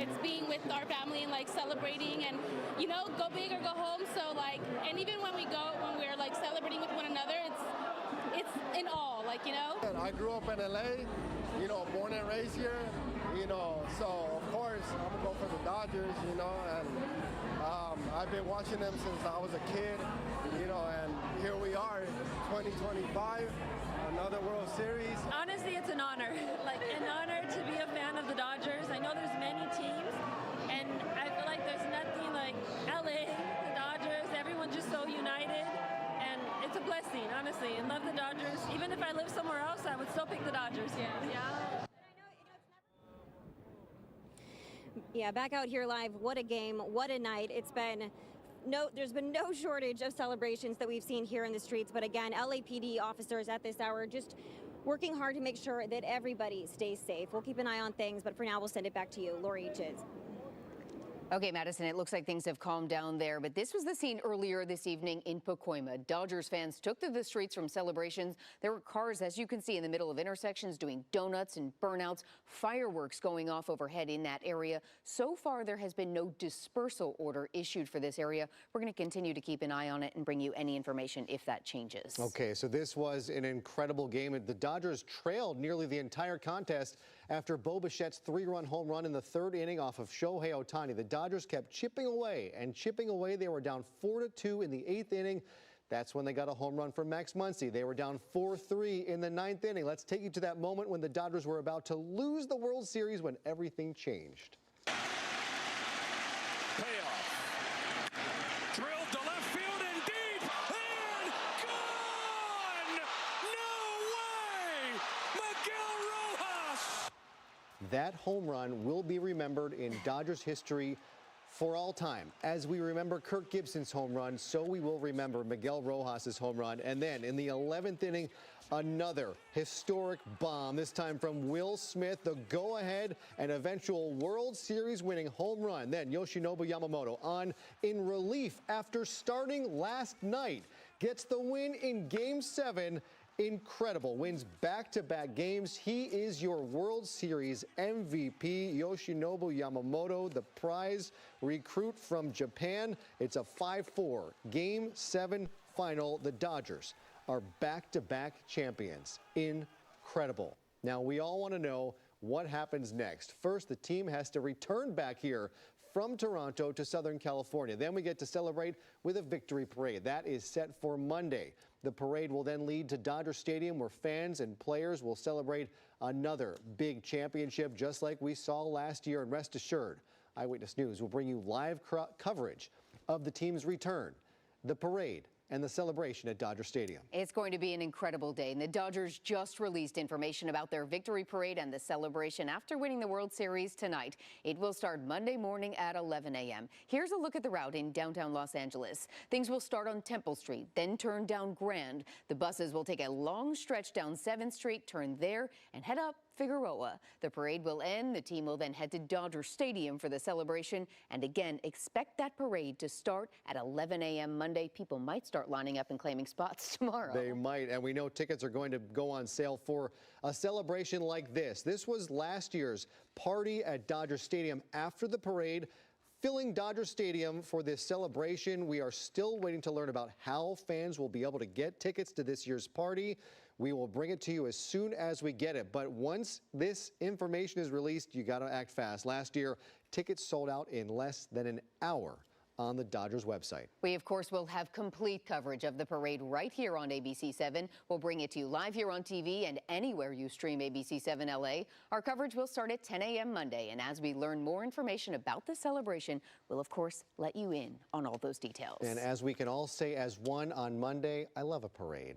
it's being with our family and like celebrating and, you know, go big or go home. So like, and even when we're like celebrating with one another, it's in all, like, you know. I grew up in LA, you know, born and raised here, you know, so of course I'm gonna go for the Dodgers, you know, and I've been watching them since I was a kid, you know, and here we are, 2025, another World Series. Honestly, it's an honor, like an honor to be a fan of the Dodgers. I know there's many teams, and I feel like there's nothing like LA, the Dodgers, everyone's just so united, and it's a blessing, honestly, and love the Dodgers. Even if I live somewhere else, I would still pick the Dodgers. Yeah, back out here live. What a game, what a night. There's been no shortage of celebrations that we've seen here in the streets. But again, LAPD officers at this hour just working hard to make sure that everybody stays safe. We'll keep an eye on things, but for now, we'll send it back to you. Lori Chiz. Okay, Madison, it looks like things have calmed down there, but this was the scene earlier this evening in Pacoima. Dodgers fans took to the streets from celebrations. There were cars, as you can see, in the middle of intersections doing donuts and burnouts, fireworks going off overhead in that area. So far, there has been no dispersal order issued for this area. We're going to continue to keep an eye on it and bring you any information if that changes. Okay, so this was an incredible game. The Dodgers trailed nearly the entire contest after Bo Bichette's 3-run home run in the 3rd inning off of Shohei Ohtani. The Dodgers kept chipping away and chipping away. They were down 4-2 in the 8th inning. That's when they got a home run from Max Muncy. They were down 4-3 in the 9th inning. Let's take you to that moment when the Dodgers were about to lose the World Series when everything changed. Payoff. Drilled to left field and deep and gone! No way! Miguel Rojas! That home run will be remembered in Dodgers history for all time. As we remember Kirk Gibson's home run, so we will remember Miguel Rojas' home run. And then in the 11th inning, another historic bomb, this time from Will Smith, the go-ahead and eventual World Series winning home run. Then Yoshinobu Yamamoto on in relief after starting last night, gets the win in Game 7. Incredible, wins back-to-back games. He is your World Series MVP, Yoshinobu Yamamoto, the prize recruit from Japan. It's a 5-4 Game 7 final. The Dodgers are back-to-back champions. Incredible. Now, we all want to know what happens next. First, the team has to return back here from Toronto to Southern California. Then we get to celebrate with a victory parade. That is set for Monday. The parade will then lead to Dodger Stadium, where fans and players will celebrate another big championship, just like we saw last year. And rest assured, Eyewitness News will bring you live coverage of the team's return, the parade, and the celebration at Dodger Stadium. It's going to be an incredible day, and the Dodgers just released information about their victory parade and the celebration after winning the World Series tonight. It will start Monday morning at 11 a.m. Here's a look at the route in downtown Los Angeles. Things will start on Temple Street, then turn down Grand. The buses will take a long stretch down 7th Street, turn there, and head up Figueroa. The parade will end. The team will then head to Dodger Stadium for the celebration. And again, expect that parade to start at 11 a.m. Monday. People might start lining up and claiming spots tomorrow. They might, and we know tickets are going to go on sale for a celebration like this. This was last year's party at Dodger Stadium after the parade. Filling Dodger Stadium for this celebration. We are still waiting to learn about how fans will be able to get tickets to this year's party. We will bring it to you as soon as we get it. But once this information is released, you got to act fast. Last year, tickets sold out in less than an hour on the Dodgers website. We, of course, will have complete coverage of the parade right here on ABC7. We'll bring it to you live here on TV and anywhere you stream ABC7 LA. Our coverage will start at 10 a.m. Monday, and as we learn more information about the celebration, we'll, of course, let you in on all those details. And as we can all say as one on Monday, I love a parade.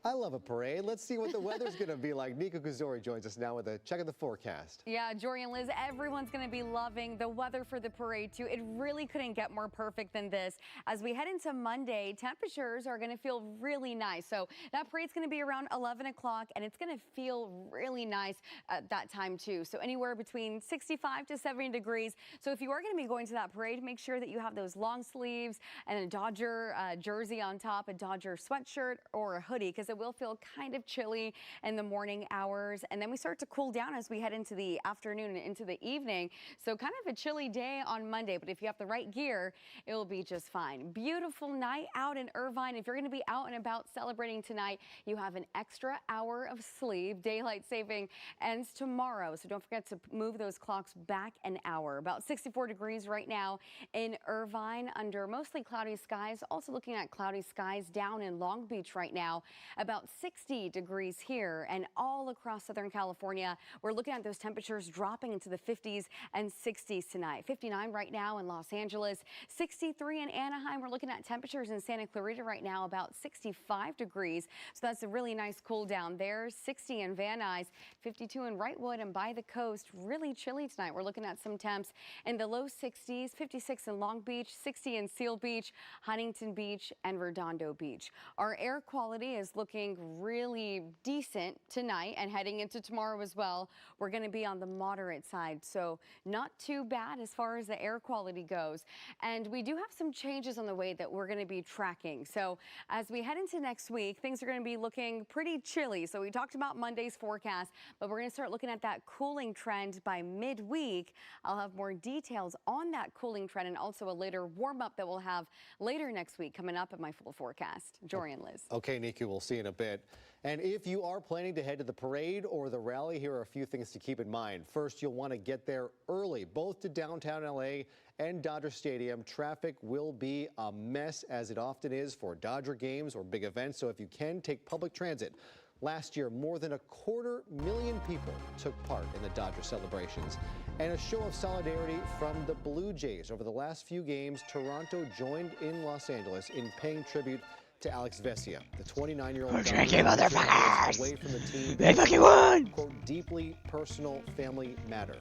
I love a parade. Let's see what the weather's going to be like. Nika Kuzori joins us now with a check of the forecast. Yeah, Jory and Liz, everyone's going to be loving the weather for the parade, too. It really couldn't get more perfect than this. As we head into Monday, temperatures are going to feel really nice. So that parade's going to be around 11 o'clock, and it's going to feel really nice at that time, too. So anywhere between 65 to 70 degrees. So if you are going to be going to that parade, make sure that you have those long sleeves and a Dodger jersey on top, a Dodger sweatshirt or a hoodie, because it it will feel kind of chilly in the morning hours. And then we start to cool down as we head into the afternoon and into the evening. So kind of a chilly day on Monday, but if you have the right gear, it will be just fine. Beautiful night out in Irvine. If you're going to be out and about celebrating tonight, you have an extra hour of sleep. Daylight saving ends tomorrow, so don't forget to move those clocks back an hour. About 64 degrees right now in Irvine under mostly cloudy skies. Also looking at cloudy skies down in Long Beach right now. About 60 degrees here, and all across Southern California, we're looking at those temperatures dropping into the 50s and 60s tonight. 59 right now in Los Angeles, 63 in Anaheim. We're looking at temperatures in Santa Clarita right now about 65 degrees. So that's a really nice cool down there. 60 in Van Nuys, 52 in Wrightwood, and by the coast, really chilly tonight. We're looking at some temps in the low 60s, 56 in Long Beach, 60 in Seal Beach, Huntington Beach, and Redondo Beach. Our air quality is looking really decent tonight and heading into tomorrow as well. We're going to be on the moderate side, so not too bad as far as the air quality goes. And we do have some changes on the way that we're going to be tracking. So as we head into next week, things are going to be looking pretty chilly. So we talked about Monday's forecast, but we're going to start looking at that cooling trend by midweek. I'll have more details on that cooling trend and also a later warm up that we'll have later next week coming up in my full forecast. Jory and Liz. Okay, Nikki, we'll see in a bit. And if you are planning to head to the parade or the rally, here are a few things to keep in mind. First, you'll want to get there early, both to downtown LA and Dodger Stadium. Traffic will be a mess, as it often is for Dodger games or big events, so if you can, take public transit. Last year, more than 250,000 people took part in the Dodger celebrations. And a show of solidarity from the Blue Jays. Over the last few games, Toronto joined in Los Angeles in paying tribute to Alex Vesia, the 29-year-old motherfuckers away from the team. They fucking won! Quote, deeply personal family matter.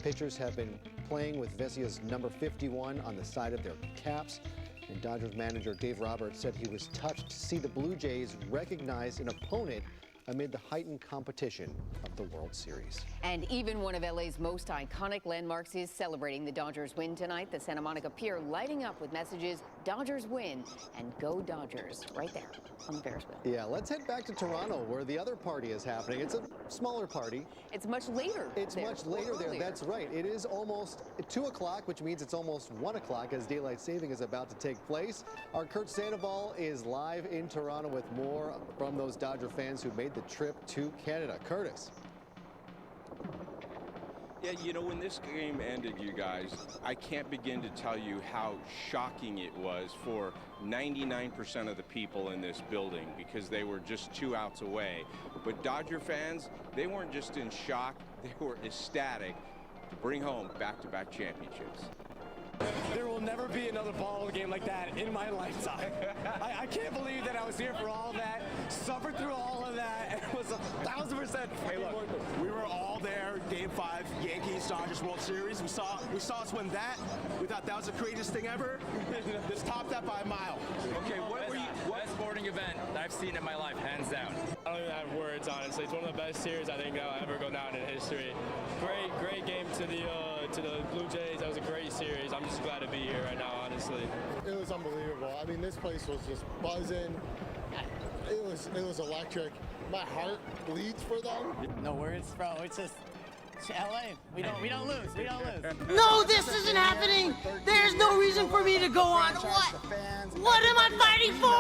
Pitchers have been playing with Vesia's number 51 on the side of their caps. And Dodgers manager Dave Roberts said he was touched to see the Blue Jays recognize an opponent amid the heightened competition of the World Series. And even one of LA's most iconic landmarks is celebrating the Dodgers win tonight. The Santa Monica Pier lighting up with messages, Dodgers win and go Dodgers, right there on the Ferris wheel. Yeah, let's head back to Toronto where the other party is happening. It's a smaller party. It's much later. It's much later there. That's right. It is almost 2 o'clock, which means it's almost 1 o'clock as daylight saving is about to take place. Our Kurt Sandoval is live in Toronto with more from those Dodger fans who made the trip to Canada. Curtis. Yeah, you know, when this game ended, you guys, I can't begin to tell you how shocking it was for 99% of the people in this building because they were just 2 outs away. But Dodger fans, they weren't just in shock, they were ecstatic to bring home back-to-back championships. There will never be another ball game like that in my lifetime. I can't believe that I was here for all that, suffered through all of that, and it was 1,000%. Hey, look, we were all there, Game 5, Yankees, Dodgers World Series. We saw us win that. We thought that was the craziest thing ever. Just topped that by a mile. Okay, what sporting event I've seen in my life, hands down? I don't even have words, honestly. It's one of the best series I think that'll ever go down in history. Great game to the Blue Jays. That was a great series. I'm just glad to be here right now, honestly. It was unbelievable. I mean, this place was just buzzing. It was electric. My heart bleeds for them. No words, bro. It's just LA. We don't lose. We don't lose. No, this isn't happening. There's no reason for me to go on. What? What am I fighting for?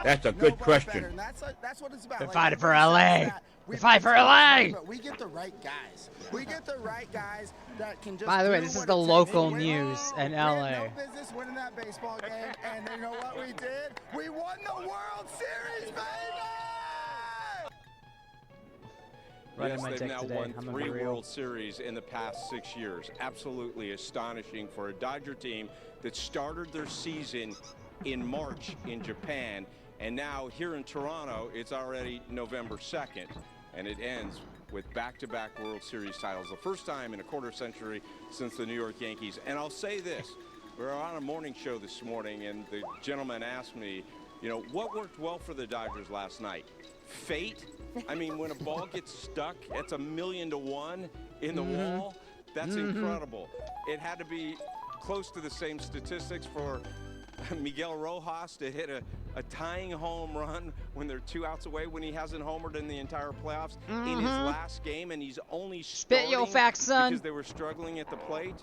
That's a good question. That's what it's about. We're fighting for LA. We fight for LA. We get the right guys. We get the right guys that can just. By the way, this is the local news in LA. We had no business winning that baseball game, and you know what we did? We won the World Series, baby! Right, yes, they've now won 3 World Series in the past 6 years. Absolutely astonishing for a Dodger team that started their season in March in Japan, and now here in Toronto, it's already November 2nd, and it ends with back-to-back World Series titles, the first time in a quarter century since the New York Yankees. And I'll say this, we were on a morning show this morning, and the gentleman asked me, you know, what worked well for the Dodgers last night? Fate? I mean, when a ball gets stuck, it's 1,000,000 to 1 in the wall. That's incredible. It had to be close to the same statistics for Miguel Rojas to hit a a tying home run when they're 2 outs away, when he hasn't homered in the entire playoffs in his last game, and he's only Spit your facts, son. because they were struggling at the plate.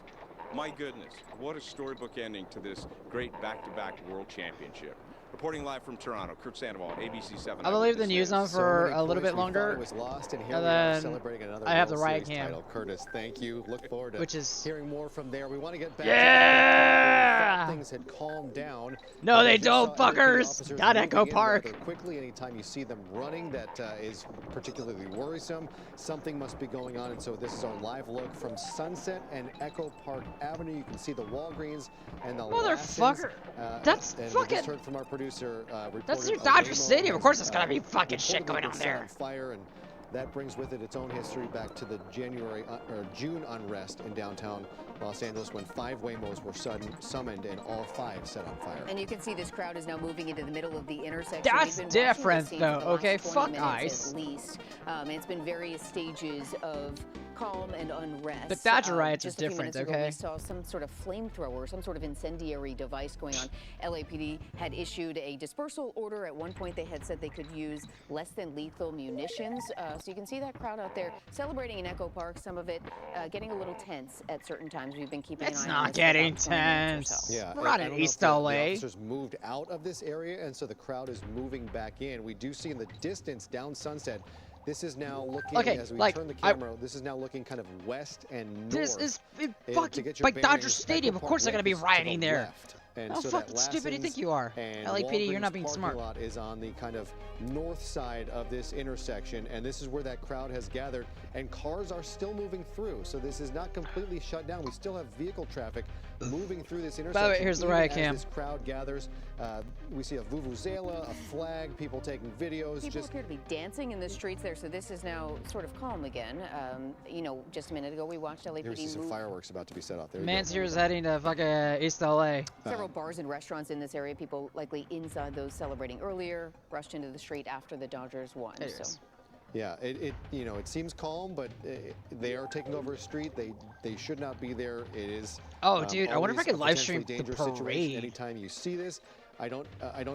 My goodness, what a storybook ending to this great back-to-back World Championship. Reporting live from Toronto, Kurt Sandoval, ABC 7. I'll leave the news on for a little bit longer, was lost, and here and we are then celebrating another I have the World riot Series cam. title. Curtis, thank you. Look forward to Which is hearing more from there. We want to get back yeah! to things had calmed down. No, they As we don't, saw LAPD fuckers. officers Not moving Echo in Park. rather quickly, anytime you see them running, that is particularly worrisome. Something must be going on, and so this is our live look from Sunset and Echo Park Avenue. You can see the Walgreens and the Motherfucker. That's and fucking. We just heard from our producer. That's your reported a Dodger Waymo Stadium. Of course, has, there's gotta be fucking shit reportedly going on been set there. on fire, and that brings with it its own history back to the June unrest in downtown Los Angeles when 5 Waymos were summoned and all 5 set on fire. And you can see this crowd is now moving into the middle of the intersection. That's We've been watching different, this scene though. for the last Okay, 20 fuck minutes ice. At least. And it's been various stages of calm and unrest. The Dodger riots just are a few different, minutes ago, okay? we saw some sort of flamethrower, some sort of incendiary device going on. LAPD had issued a dispersal order. At one point, they had said they could use less than lethal munitions. So you can see that crowd out there celebrating in Echo Park. Some of it getting a little tense at certain times. We've been keeping It's an eye on not this for about getting 20 minutes or tense. so. Yeah, We're not I in don't know East if the LA. officers moved out of this area, and so the crowd is moving back in. We do see in the distance down Sunset. This is now looking, Okay, as we like, turn the camera, this is now looking kind of west and north. This is to fucking get your like Dodger bearings, Stadium. Echo Of course, they're Park gonna be Lake is to rioting the there. left. And How so fucking that stupid do you think you are? and LAPD, you're Walgreens not being parking smart. lot is on the kind of north side of this intersection, and this is where that crowd has gathered, and cars are still moving through. So this is not completely shut down. We still have vehicle traffic moving through this intersection. By the way, here's the even riot as cam. This crowd gathers. We see a vuvuzela, a flag, people taking videos. People appear to be dancing in the streets there, so this is now sort of calm again. You know, just a minute ago we watched Here we see LAPD some move fireworks about to be set off. There you Man's go. here's heading to fucking East LA. several bars and restaurants in this area. People likely inside those celebrating earlier, rushed into the street after the Dodgers won. It So. is. Yeah, it seems calm, but they are taking over a street. They should not be there. It is. Oh, dude, I wonder if I always could a live stream potentially the dangerous situation parade. anytime you see this. I don't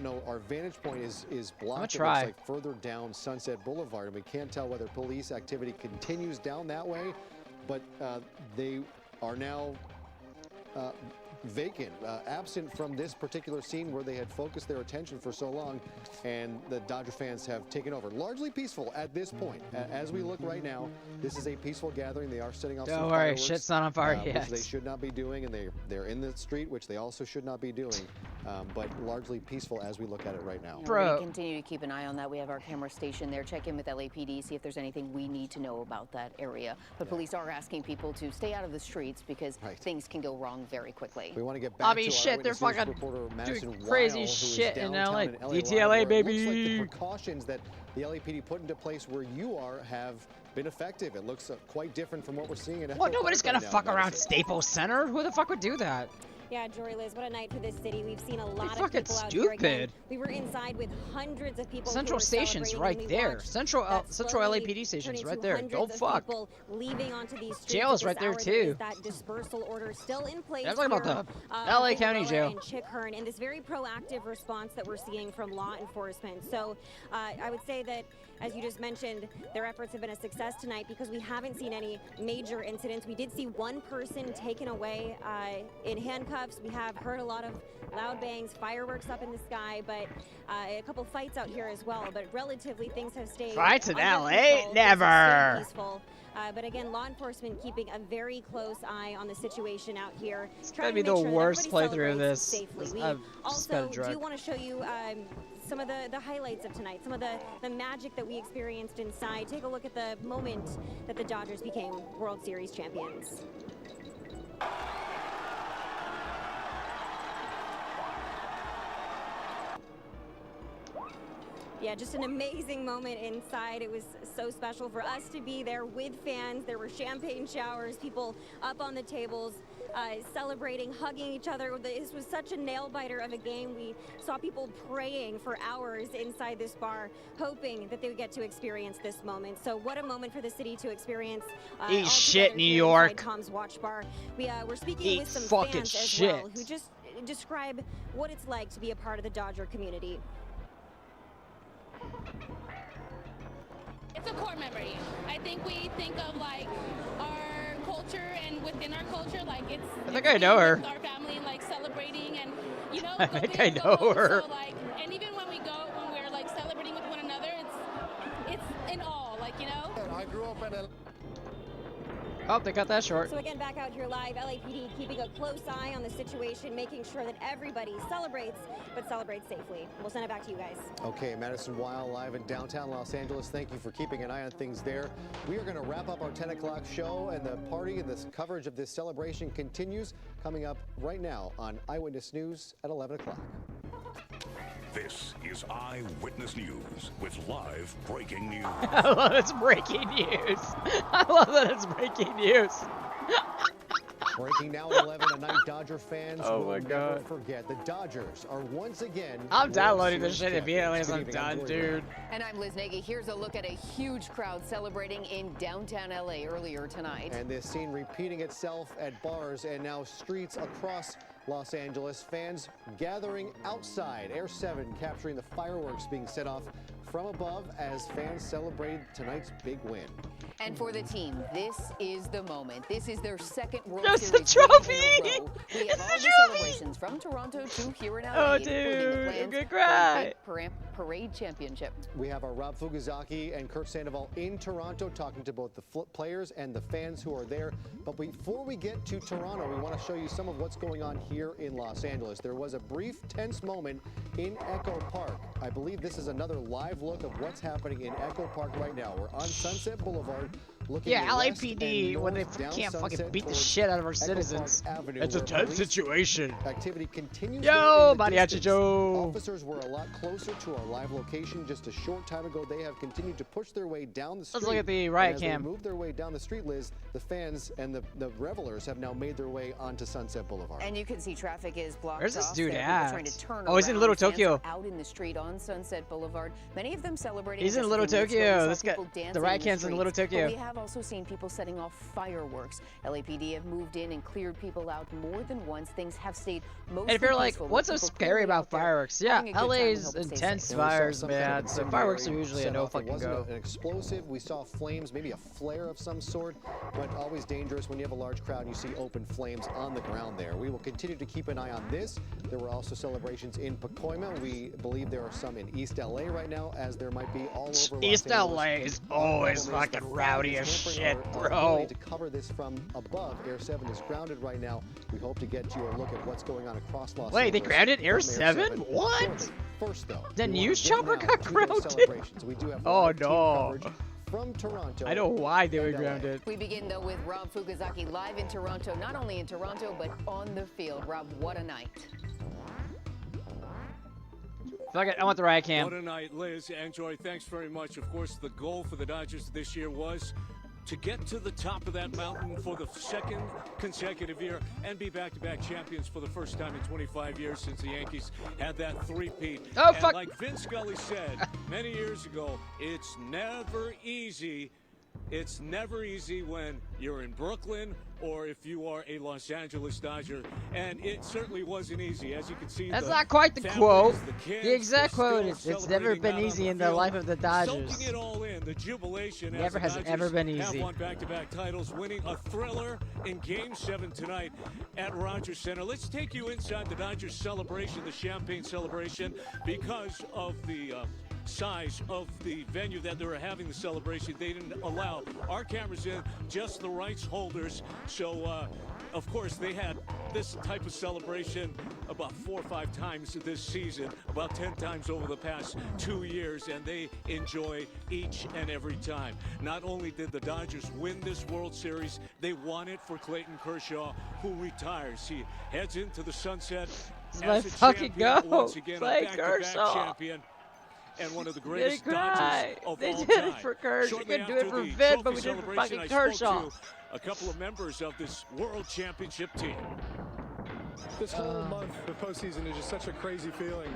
know. Our vantage point is blocked. It try. looks like further down Sunset Boulevard, and we can't tell whether police activity continues down that way, but they are now vacant, absent from this particular scene where they had focused their attention for so long, and the Dodger fans have taken over. Largely peaceful at this point. As we look right now, this is a peaceful gathering. They are setting off some Don't worry, fireworks, shit's not on fire which yet. they should not be doing, and they're in the street, which they also should not be doing, but largely peaceful as we look at it right now. We're going to continue to keep an eye on that. We have our camera stationed there. Check in with LAPD, see if there's anything we need to know about that area. But police are asking people to stay out of the streets because things can go wrong very quickly. We want to get back I mean, to our shit, they're Eyewitness News fucking reporter, Madison doing crazy Weil, who is shit in downtown LA. in LA DTLA, Live, where it baby. looks like the precautions that the LAPD put into place where you are have been effective. It looks quite different from what we're seeing in Well, nobody's gonna right now, fuck around Madison. Staples Center. Who the fuck would do that? Yeah, Jory Liz, what a night for this city. We've seen a lot of fucking people out here again. stupid. We were inside with hundreds of people. Central who were Station's celebrating, right and we there. watched Central that Central slowly LAPD turn station's into right there. hundreds Don't of fuck. people leaving onto these streets. Jail's At right this there, hour, too. There is that dispersal order still in place. I'm talking about here, the LA in County Corolla Jail. and Chickhearn, and this very proactive response that we're seeing from law enforcement. So I would say that, as you just mentioned, their efforts have been a success tonight because we haven't seen any major incidents. We did see one person taken away in handcuffs. We have heard a lot of loud bangs, fireworks up in the sky, but a couple fights out here as well. But relatively, things have stayed Fights in under LA? control. Things have Never. stayed peaceful. But again, law enforcement keeping a very close eye on the situation out here. It's trying gonna be to make the sure that worst everybody playthrough of celebrates this. safely. We I've just got a also drug. do want to show you some of the highlights of tonight, some of the magic that we experienced inside. Take a look at the moment that the Dodgers became World Series champions. Yeah, just an amazing moment inside. It was so special for us to be there with fans. There were champagne showers, people up on the tables, celebrating, hugging each other. This was such a nail-biter of a game. We saw people praying for hours inside this bar, hoping that they would get to experience this moment. So what a moment for the city to experience. Eat all shit, together New here York. inside Tom's Watch Bar. We're speaking Eat with some fucking fans as shit. well, who just describe what it's like to be a part of the Dodger community. it's a core memory. I think we think of like our culture, and within our culture, like I think I know her. Our family and like celebrating, and you know, I go think big I or go know home. her. So like, and even when we're like celebrating with one another, it's in all, like, you know. I grew up in a Oh, they got that short. So again, back out here live, LAPD keeping a close eye on the situation, making sure that everybody celebrates, but celebrates safely. We'll send it back to you guys. Okay, Madison Weil live in downtown Los Angeles. Thank you for keeping an eye on things there. We are going to wrap up our 10 o'clock show, and the party and this coverage of this celebration continues coming up right now on Eyewitness News at 11 o'clock. This is Eyewitness News with live breaking news. I love it's breaking news. I love that it's breaking news. Breaking now at 11 tonight, Dodger fans will my never God. forget the Dodgers are once again. I'm World downloading this Series shit immediately as I'm champions. Good done, evening, I'm Joey dude. And I'm Liz Nagy. Here's a look at a huge crowd celebrating in downtown LA earlier tonight. And this scene repeating itself at bars and now streets across Los Angeles. Fans gathering outside. Air 7 capturing the fireworks being set off from above as fans celebrate tonight's big win. And for the team, this is the moment. This is their second World That's the Series win trophy! in a row. We have It's all the the trophy! celebrations from Toronto to here in LA, Oh, including the dude, plans I'm gonna for a cry. big parade championship. We have our Rob Fugazaki and Kurt Sandoval in Toronto talking to both the players and the fans who are there. But before we get to Toronto, we want to show you some of what's going on here in Los Angeles. There was a brief tense moment in Echo Park. I believe this is another live look of what's happening in Echo Park right now. We're on Sunset Boulevard. Looking Yeah, west LAPD and when they north down can't fucking Sunset beat the towards shit out of our Echo citizens. Park Avenue, It's a where tense police situation. Activity continues. Yo, there in the Mariachi distance. Joe. Officers were a lot closer to our live location just a short time ago. They have continued to push their way down the street. Let's look at the riot And as cam. they move their way down the street, Liz, the fans and the revelers have now made their way onto Sunset Boulevard. And you can see traffic is blocked Where's this off. dude There are at? people trying to turn Oh, he's in around. Little Fans Tokyo. are out in the street on Sunset Boulevard. Many of them celebrating. He's in just a Little few minutes ago, Tokyo. we saw This guy- people the dancing riot in cam's in Little streets. Tokyo. But we have also seen people setting off fireworks. LAPD have moved in and cleared people out more than once. Things have stayed mostly And if you're like, peaceful, with what's so people scary clearly about out there fireworks? Yeah, having a good time. We LA's hope to stay intense safe. And we saw fires, some kind of man. So incendiary fireworks are usually a set no off. It fucking wasn't go. an explosive. We saw flames, maybe a flare of some sort, but always dangerous when you have a large crowd and you see open flames on the ground there. We will continue to keep an eye on this. There were also celebrations in Pacoima. We believe there are some in East LA right now, as there might be all over East Los Angeles. LA is always Problem is the fucking rowdy fire as is shit, hampering our bro. ability to cover this from above. Air 7 is grounded right now. We hope to get you a look at what's going on across Los Wait, they Angeles grounded Air from 7? What? shortly. First, though, The we wanna news get chopper now got to those grounded? celebrations. We do have Oh, live team no. coverage from Toronto. I know why they were and LA. grounded. We begin, though, with Rob Fugazaki live in Toronto, not only in Toronto, but on the field. Rob, what a night. Fuck it, I want the riot cam. What a night, Liz and Joy. Thanks very much. Of course, the goal for the Dodgers this year was to get to the top of that mountain for the second consecutive year and be back-to-back champions for the first time in 25 years since the Yankees had that three-peat. Oh, and fuck. like Vince Scully said many years ago, it's never easy. It's never easy when you're in Brooklyn or if you are a Los Angeles Dodger. And it certainly wasn't easy. As you can see, That's the not quite the families, quote. the kids, The exact they're quote still is, it's never celebrating been out on easy the in the field, life of the Dodgers. soaking it all in, the jubilation as Never the has Dodgers ever been have easy. won back-to-back titles, winning a thriller in Game 7 tonight at Rogers Center. Let's take you inside the Dodgers celebration, the champagne celebration, because of the size of the venue that they were having the celebration. They didn't allow our cameras in, just the rights holders. So, of course, they had this type of celebration about 4 or 5 times this season, about 10 times over the past 2 years, and they enjoy each and every time. Not only did the Dodgers win this World Series, they won it for Clayton Kershaw, who retires. He heads into the sunset Let's as a fucking champion, go. once again, a Play back-to-back Kershaw. champion. And one of the They greatest cry. Dodgers of They all did time. it for Kershaw. Shortly We could do it after for the Vin, but we trophy did it for celebration, fucking I spoke Kershaw. to a couple of members of this World Championship team. This whole month, the postseason is just such a crazy feeling.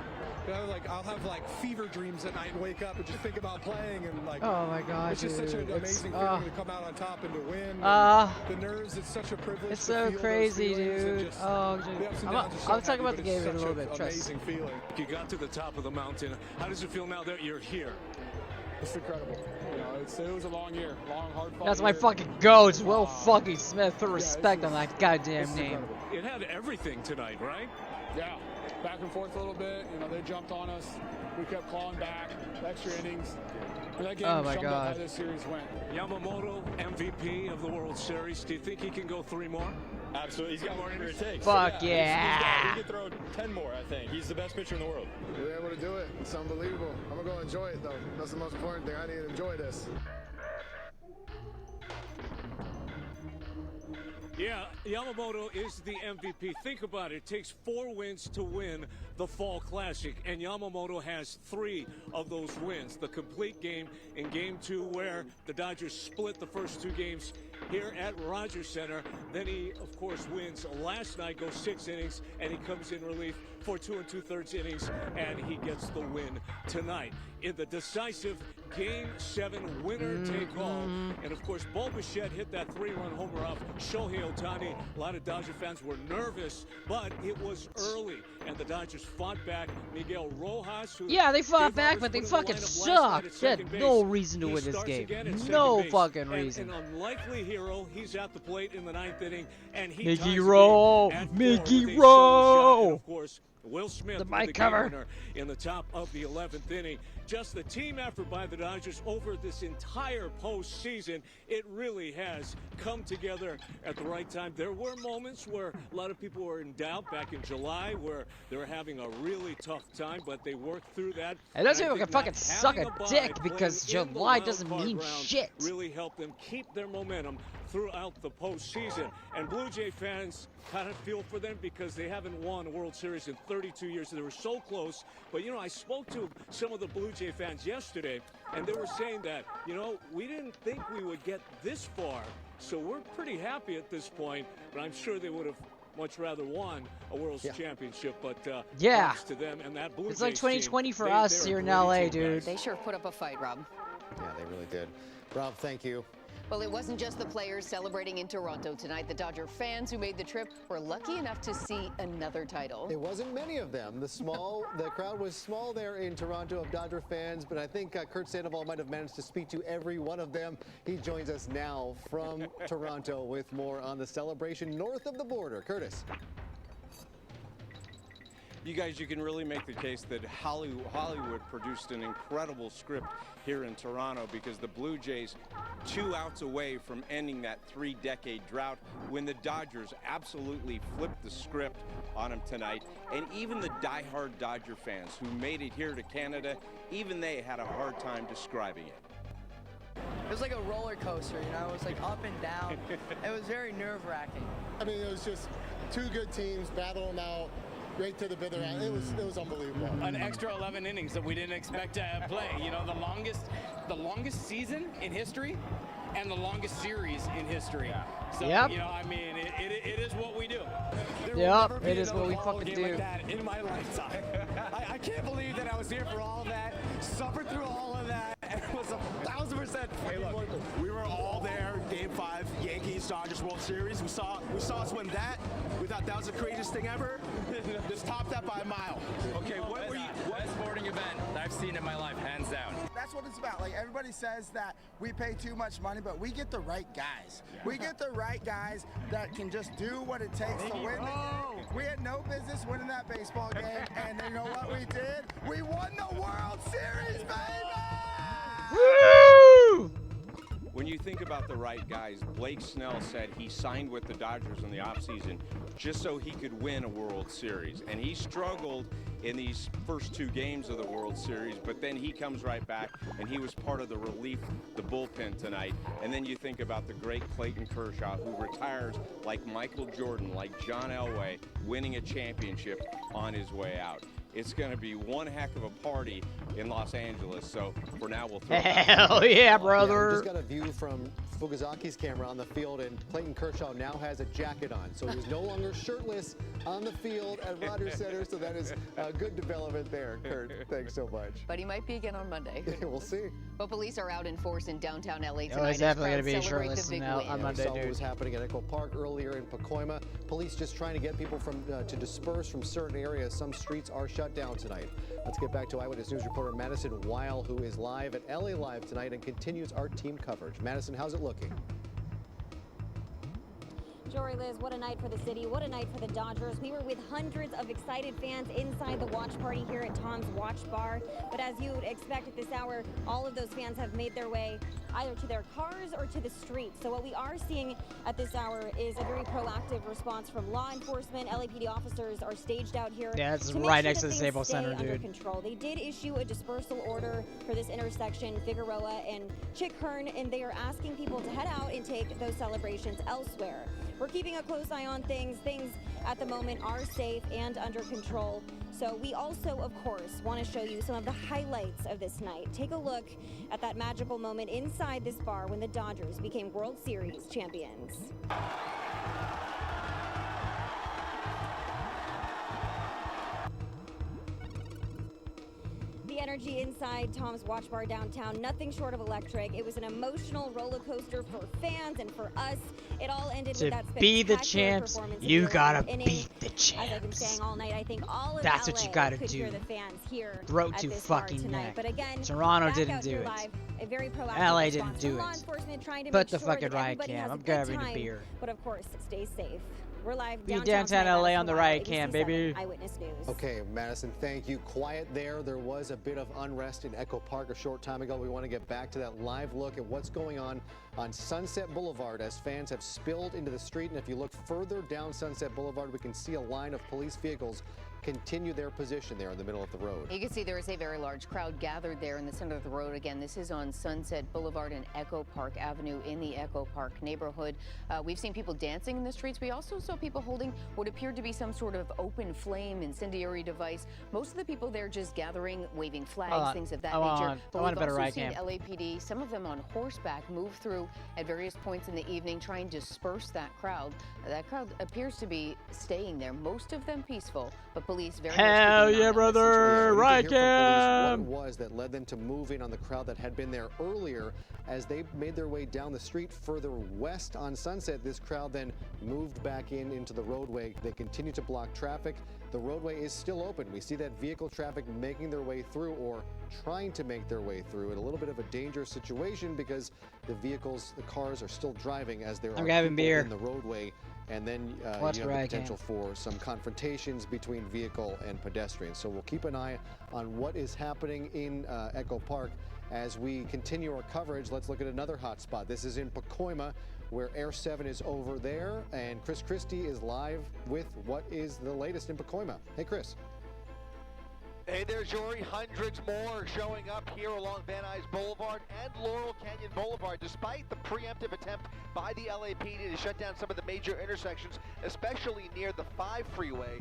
You know, like I'll have like fever dreams at night and wake up and just think about playing and like. Oh my God, it's just such an dude. amazing feeling to come out on top and to win. The nerves, it's such a privilege. It's to so feel crazy, those feelings and dude. just- Oh, the dude. ups and I'm downs are so talk happy, about the but game it's in a such little bit. Trust. Amazing feeling. You got to the top of the mountain. How does it feel now that you're here? It's incredible. You know, it was a long year, long, hard fought That's my year. fucking goat, Will fucking Smith. Put respect on that goddamn name. Incredible. It had everything tonight, right? Yeah, back and forth a little bit. You know, they jumped on us. We kept clawing back, extra innings. And that game summed up how this series went. Yamamoto, MVP of the World Series. Do you think he can go 3 more? Absolutely. He's got more than it takes. Fuck He yeah. could throw 10 more, I think. He's the best pitcher in the world. We were able to do it. It's unbelievable. I'm going to go enjoy it, though. That's the most important thing. I need to enjoy this. Yeah, Yamamoto is the MVP. Think about it. It takes 4 wins to win the Fall Classic, and Yamamoto has 3 of those wins. The complete game in Game 2, where the Dodgers split the first 2 games here at Rogers Center. Then he, of course, wins last night, goes 6 innings, and he comes in relief for 2 2/3 innings, and he gets the win tonight in the decisive Game 7 winner-take-all. And, of course, Bo Bichette hit that 3-run homer off Shohei Ohtani. A lot of Dodger fans were nervous, but it was early, and the Dodgers fought back. Miguel Rojas, who Yeah, they fought back, but they fucking sucked. They had no reason to win this game. No fucking reason. An unlikely hero. He's at the plate in the 9th inning, and he Mickey ties the Rowe. game at 4 Mickey with a solo shot. And, Rowe. of course, Will Smith The with mic the cover. game winner in the top of the 11th inning. Just the team effort by the Dodgers over this entire postseason. It really has come together at the right time. There were moments where a lot of people were in doubt back in July, where they were having a really tough time, but they worked through that. It doesn't And I even think fucking not suck having a bye, dick playing because in the July wild doesn't card mean round shit. really helped them keep their momentum throughout the postseason. And Blue Jay fans kind of feel for them because they haven't won a World Series in 32 years. They were so close. But, you know, I spoke to some of the Blue Jay fans yesterday, and they were saying that, you know, we didn't think we would get this far. So we're pretty happy at this point, but I'm sure they would have much rather won a World Championship. But Yeah. thanks to them and that Blue It's like Jays 2020 team, for they're us a here in great LA, team, dude. guys. They sure put up a fight, Rob. Yeah, they really did. Rob, thank you. Well, it wasn't just the players celebrating in Toronto tonight. The Dodger fans who made the trip were lucky enough to see another title. It wasn't many of them. The crowd was small there in Toronto of Dodger fans, but I think Kurt Sandoval might have managed to speak to every one of them. He joins us now from Toronto with more on the celebration north of the border. Curtis. You guys, you can really make the case that Hollywood produced an incredible script here in Toronto because the Blue Jays 2 outs away from ending that 3-decade drought when the Dodgers absolutely flipped the script on them tonight. And even the diehard Dodger fans who made it here to Canada, even they had a hard time describing it. It was like a roller coaster, you know, it was like up and down. It was very nerve-wracking. I mean, it was just 2 good teams battling out right to the bitter end. It was unbelievable. An extra 11 innings that we didn't expect to play. You know, the longest season in history and the longest series in history. So, Yep. you know, I mean, it is what we do. There will Yep, never be it is another what we ball fucking game like do. that in my lifetime. I can't believe that I was here for all of that, suffered through all of that, and it was 1,000%. Hey, look, we were all there, Game 5, Yankees, Dodgers World Series. We saw us win that. We thought that was the craziest thing ever. Just topped that by a mile. Okay, what sporting event I've seen in my life, hands down. That's what it's about. Like, everybody says that we pay too much money, but we get the right guys. We get the right guys that can just do what it takes to win the game. We had no business winning that baseball game, and you know what we did? We won the World Series, baby! Woo! When you think about the right guys, Blake Snell said he signed with the Dodgers in the offseason just so he could win a World Series. And he struggled in these first 2 games of the World Series, but then he comes right back, and he was part of the relief, the bullpen tonight. And then you think about the great Clayton Kershaw, who retires like Michael Jordan, like John Elway, winning a championship on his way out. It's going to be one heck of a party in Los Angeles. So for now, we'll throw it back. Hell yeah, Yeah, brother. we just got a view from Fugazaki's camera on the field, and Clayton Kershaw now has a jacket on. So he's no longer shirtless on the field at Rogers Center. So that is a good development there, Kurt. Thanks so much. But he might be again on Monday. We'll see. But police are out in force in downtown LA tonight. Oh, he's as definitely crowds going to be celebrate shirtless the big now win. on Monday, We saw what dude. was happening at Echo Park earlier in Pacoima. Police just trying to get people from to disperse from certain areas. Some streets are shut shut down tonight. Let's get back to Eyewitness News reporter Madison Weil, who is live at LA Live tonight and continues our team coverage. Madison, how's it looking? Jory, Liz, what a night for the city. What a night for the Dodgers. We were with hundreds of excited fans inside the watch party here at Tom's Watch Bar. But as you would expect at this hour, all of those fans have made their way either to their cars or to the streets. So what we are seeing at this hour is a very proactive response from law enforcement. LAPD officers are staged out here. Yeah, it's to make right sure next that to the things Staples stay Center, under dude. control. They did issue a dispersal order for this intersection, Figueroa and Chickhearn, and they are asking people to head out and take those celebrations elsewhere. We're keeping a close eye on things. Things at the moment are safe and under control. So we also, of course, want to show you some of the highlights of this night. Take a look at that magical moment inside this bar when the Dodgers became World Series champions. The energy inside Tom's Watch Bar downtown, nothing short of electric. It was an emotional roller coaster for fans and for us. It all ended with that To be the spectacular champs, performance in you the gotta 11th inning. beat the champs. As I've been saying all night, I think all of That's LA what you gotta could do. hear the fans here Throat at to this bar fucking tonight. neck. But again, Toronto back didn't out do here it. live, a very proactive LA response didn't do from law it. enforcement trying to Put make the sure fucking that riot everybody cam. has a I'm good grabbing a time, beer. but of course, stay safe. We're live Be downtown downtown tonight. LA Madison on the Weil, riot ABC cam, 7 baby. Eyewitness News. Okay, Madison, thank you. Quiet there. There was a bit of unrest in Echo Park a short time ago. We want to get back to that live look at what's going on Sunset Boulevard as fans have spilled into the street. And if you look further down Sunset Boulevard, we can see a line of police vehicles continue their position there in the middle of the road. You can see there is a very large crowd gathered there in the center of the road. Again, this is on Sunset Boulevard and Echo Park Avenue in the Echo Park neighborhood. We've seen people dancing in the streets. We also saw people holding what appeared to be some sort of open flame incendiary device. Most of the people there just gathering, waving flags, things of that nature. I want a better we've riot also seen cam. LAPD, some of them on horseback, move through at various points in the evening, trying to disperse that crowd. That crowd appears to be staying there, most of them peaceful, but police very much keeping an eye Hell on yeah, this brother! Riot cam! What it was that led them to move in on the crowd that had been there earlier. As they made their way down the street further west on Sunset, this crowd then moved back into the roadway. They continue to block traffic. The roadway is still open. We see that vehicle traffic making their way through or trying to make their way through in a little bit of a dangerous situation because the cars are still driving as there are grabbing people beer. in the roadway. And then you Watch have the riot cam. potential for some confrontations between vehicle and pedestrians. So we'll keep an eye on what is happening in Echo Park as we continue our coverage. Let's look at another hot spot. This is in Pacoima, where Air 7 is over there, and Chris Christie is live with what is the latest in Pacoima. Hey, Chris. Hey there, Jory. Hundreds more showing up here along Van Nuys Boulevard and Laurel Canyon Boulevard, despite the preemptive attempt by the LAPD to shut down some of the major intersections, especially near the 5 freeway.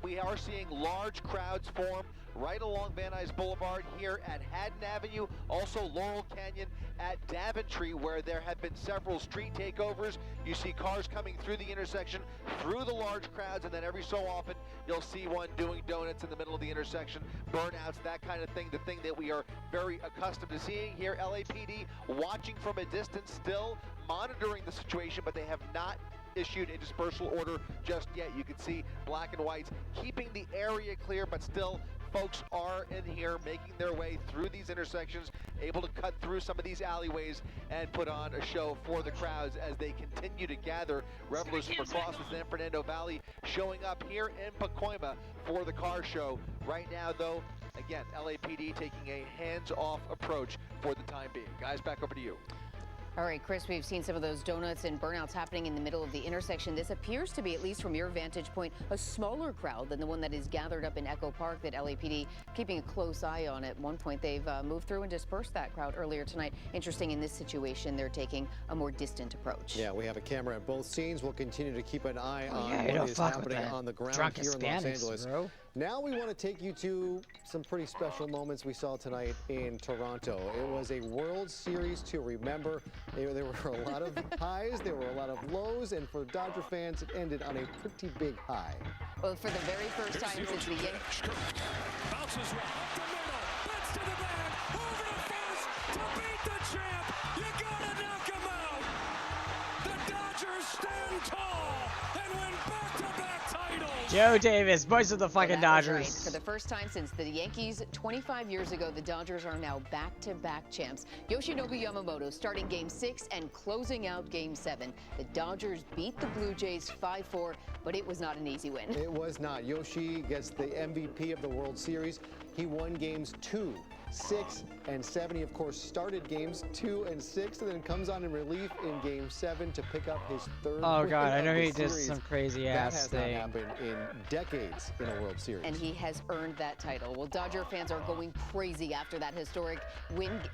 We are seeing large crowds form right along Van Nuys Boulevard here at Haddon Avenue, also Laurel Canyon at Daventry, where there have been several street takeovers. You see cars coming through the intersection, through the large crowds, and then every so often you'll see one doing donuts in the middle of the intersection, burnouts, that kind of thing, the thing that we are very accustomed to seeing here. LAPD watching from a distance, still monitoring the situation, but they have not issued a dispersal order just yet. You can see black and whites keeping the area clear, but still folks are in here making their way through these intersections, able to cut through some of these alleyways and put on a show for the crowds as they continue to gather. Revelers from across the San Fernando Valley showing up here in Pacoima for the car show. Right now, though, again, LAPD taking a hands-off approach for the time being. Guys, back over to you. All right, Chris, we've seen some of those donuts and burnouts happening in the middle of the intersection. This appears to be, at least from your vantage point, a smaller crowd than the one that is gathered up in Echo Park that LAPD keeping a close eye on. At one point, they've moved through and dispersed that crowd earlier tonight. Interesting, in this situation, they're taking a more distant approach. Yeah, we have a camera at both scenes. We'll continue to keep an eye on you what is don't fuck with happening that on the ground drunk here in Los Hispanics, Angeles. bro. Now we want to take you to some pretty special moments we saw tonight in Toronto. It was a World Series to remember. There were a lot of highs, there were a lot of lows, and for Dodger fans, it ended on a pretty big high. Well, for the very first time since the Yankees. Bounces one up the middle, bats to the bag, over to first to beat the champ. You gotta knock him out. The Dodgers Dodgers stand tall and win back-to-back titles. Joe Davis, voice of the fucking That was Dodgers. right. For the first time since the Yankees 25 years ago, the Dodgers are now back-to-back champs. Yoshinobu Yamamoto starting Game 6 and closing out Game 7. The Dodgers beat the Blue Jays 5-4, but it was not an easy win. It was not. Yoshi gets the MVP of the World Series. He won games 2, 6, and 7. He, of course, started games 2 and 6 and then comes on in relief in Game 7 to pick up his third Oh win God, I of know the he did series. some crazy That ass has thing. not happened in decades in a World Series. And he has earned that title. Well, Dodger fans are going crazy after that historic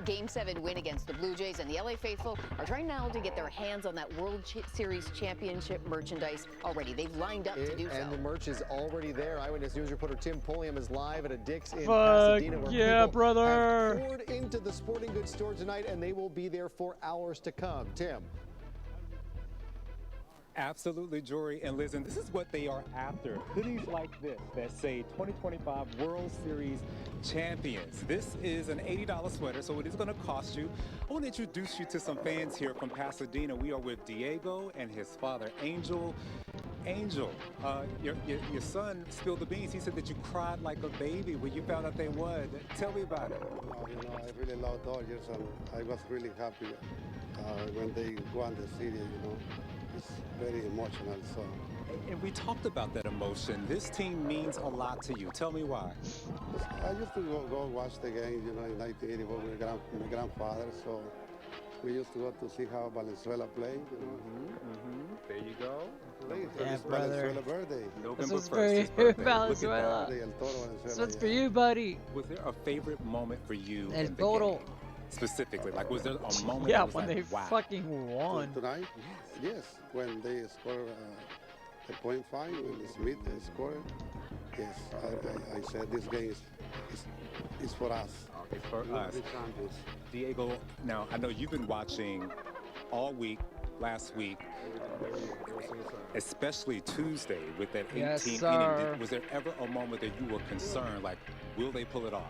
Game 7 win against the Blue Jays, and the LA faithful are trying now to get their hands on that World Series championship merchandise already. They've lined up to do so. And the merch is already there. Eyewitness News reporter Tim Pulliam is live at a Dick's in Fuck Pasadena where yeah, people brother. have poured into the sporting goods store tonight, and they will be there for hours to come. Tim. Absolutely, Jory and Liz, and this is what they are after. Hoodies like this that say 2025 World Series champions. This is an $80 sweater, so it is going to cost you. I want to introduce you to some fans here from Pasadena. We are with Diego and his father, Angel. Angel, your son spilled the beans. He said that you cried like a baby when you found out they won. Tell me about it. I really love Dodgers, and I was really happy when they won the series, It's very emotional, so. And we talked about that emotion. This team means a lot to you. Tell me why. I used to go watch the games, in 1984 with my grandfather, so we used to go to see how Valenzuela played, There you go. Yeah, Valenzuela birthday. This was for you, Valenzuela. This one's for you, buddy. Was there a favorite moment for you El in the Toro. game? Specifically, like was there a moment Yeah, that was when like, they wow. fucking won. Tonight? Yes, when they scored the .5, when Smith scored. Yes, I said this game is for us. It's for We are us. the champions. Diego, now I know you've been watching all week, last week, especially Tuesday with that 18 Yes, inning. sir. Was there ever a moment that you were concerned, like, will they pull it off?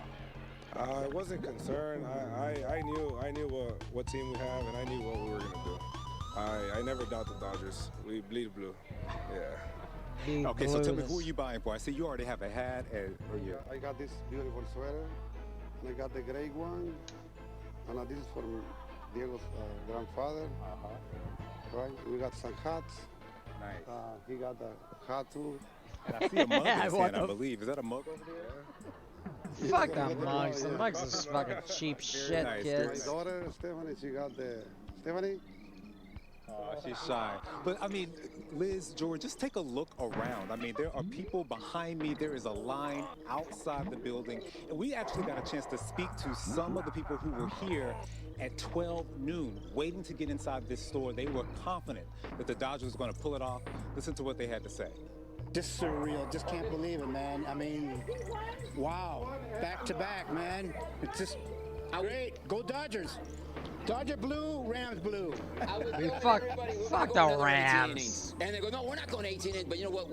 I wasn't concerned. I knew what team we have, and I knew what we were gonna do. I never doubt the Dodgers. We bleed blue. Yeah. Okay, so tell me, who are you buying for? I see you already have a hat. And, I got this beautiful sweater, and I got the gray one, and this is from Diego's grandfather. Right? We got some hats. Nice. He got a hat too. And I see a mug in his hand, I believe. Is that a mug over there? Fuck them mugs. The mugs is fucking cheap shit, nice, kids. My daughter, Stephanie, she got the... Stephanie? She's shy. But, I mean, Liz, George, just take a look around. I mean, there are people behind me. There is a line outside the building. And we actually got a chance to speak to some of the people who were here at 12 noon, waiting to get inside this store. They were confident that the Dodgers were going to pull it off. Listen to what they had to say. Just surreal. Just can't believe it, man. I mean, wow. Back to back, man. It's just great. Go Dodgers. Dodger blue, Rams blue. Fuck the Rams. And they go, no, we're not going 18 innings. But you know what?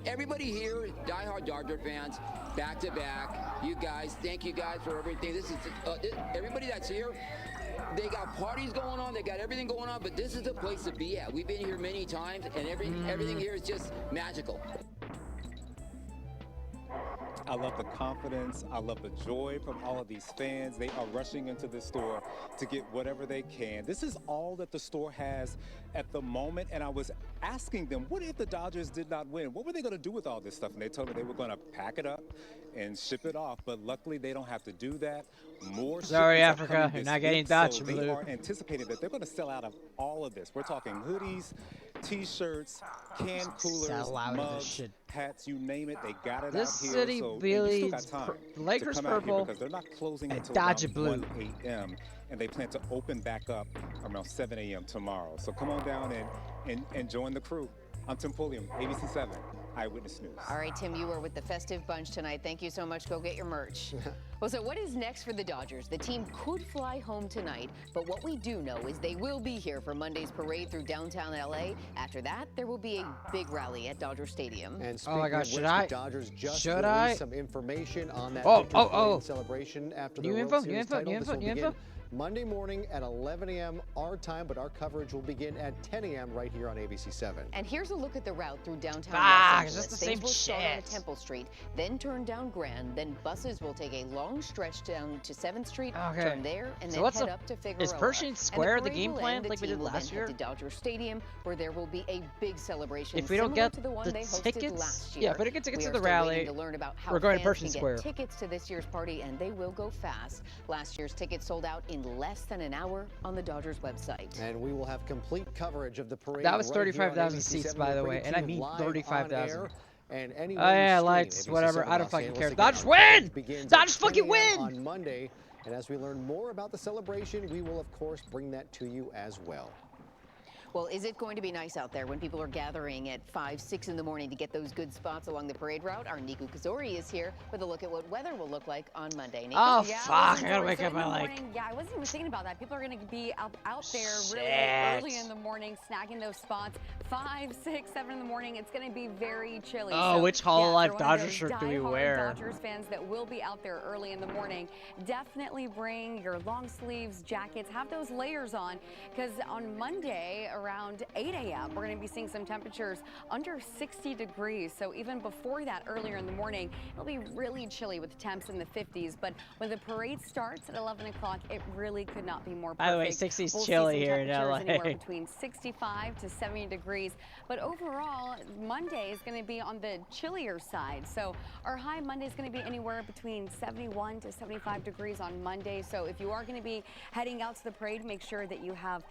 Everybody here, diehard Dodger fans, back to back. You guys, thank you guys for everything. This is everybody that's here. They got parties going on. They got everything going on. But this is the place to be at. We've been here many times, and everything here is just magical. I love the confidence. I love the joy from all of these fans. They are rushing into the store to get whatever they can. This is all that the store has at the moment. And I was asking them, what if the Dodgers did not win? What were they going to do with all this stuff? And they told me they were going to pack it up and ship it off. But luckily, they don't have to do that. More Sorry, shipments are Africa, coming you're this not getting week, Dodger so blue. They are anticipating that they're going to sell out of all of this. We're talking hoodies, T-shirts, can coolers, Sell out of this mugs, shit. hats, you name it. They got it This out here. city So, really and you still got time Lakers to come out here purple because they're not closing and until Dodger around blue. 1 a.m. and they plan to open back up around 7 a.m. tomorrow. So come on down and join the crew. I'm Tim Pulliam, ABC 7 Eyewitness News. All right, Tim, you were with the festive bunch tonight. Thank you so much. Go get your merch. Well, so what is next for the Dodgers? The team could fly home tonight, but what we do know is they will be here for Monday's parade through downtown L.A. After that, there will be a big rally at Dodger Stadium. And Oh my speaking gosh, of should which, I? the Dodgers just Should released I? some information on that Oh, victory oh, oh. celebration after New the info, World new Series info, title. new This info, will new begin info. Monday morning at 11 a.m. our time, but our coverage will begin at 10 a.m. right here on ABC 7. And here's a look at the route through downtown Fuck, Los it's Angeles. just the Things same will start on shit. Temple Street, then turn down Grand, then buses will take a long stretch down to 7th Street, Okay. turn there, and So then what's head the- up to Figueroa. is Pershing And Square the parade game will plan end. The like we team did will last then year? head to Dodger Stadium, where there will be a big celebration If we don't similar get to the one the they hosted tickets, last year. yeah, if we don't get tickets We to are the still rally, waiting to learn about how we're going to fans Pershing can Square. get tickets to this year's party, and they will go fast. Last year's tickets sold out in less than an hour on the Dodgers website. And we will have complete coverage of the parade. That was right here on 35,000 ABC seats, 7. by We'll the bring way, it to and I you mean live 35,000. on air. And Oh anyone yeah, streaming lights, ABC whatever. 7 I don't Los fucking Angeles. care. Again, Dodgers our coverage win! begins Dodgers at 10 fucking a.m. win! on Monday. And as we learn more about the celebration, we will of course bring that to you as well. Well, is it going to be nice out there when people are gathering at 5, 6 in the morning to get those good spots along the parade route? Our Niku Kazori is here with a look at what weather will look like on Monday. Niku? Oh, Yeah, fuck. listen, I gotta Dory, wake so up in the at like... morning, yeah, I wasn't even thinking about that. People are going to be out there really Shit. early in the morning, snagging those spots. 5, 6, 7 in the morning. It's going to be very chilly. Oh, so, which yeah, Hololive for one of Dodger those shirt do we diehard wear? Dodgers fans that will be out there early in the morning, definitely bring your long sleeves, jackets, have those layers on, because on Monday around 8 a.m., we're going to be seeing some temperatures under 60 degrees. So even before that, earlier in the morning, it'll be really chilly with temps in the 50s. But when the parade starts at 11 o'clock, it really could not be more perfect. By the way, 60's we'll chilly see some here in temperatures LA. anywhere between 65 to 70 degrees. But overall, Monday is going to be on the chillier side. So our high Monday is going to be anywhere between 71 to 75 degrees on Monday. So if you are going to be heading out to the parade, make sure that you have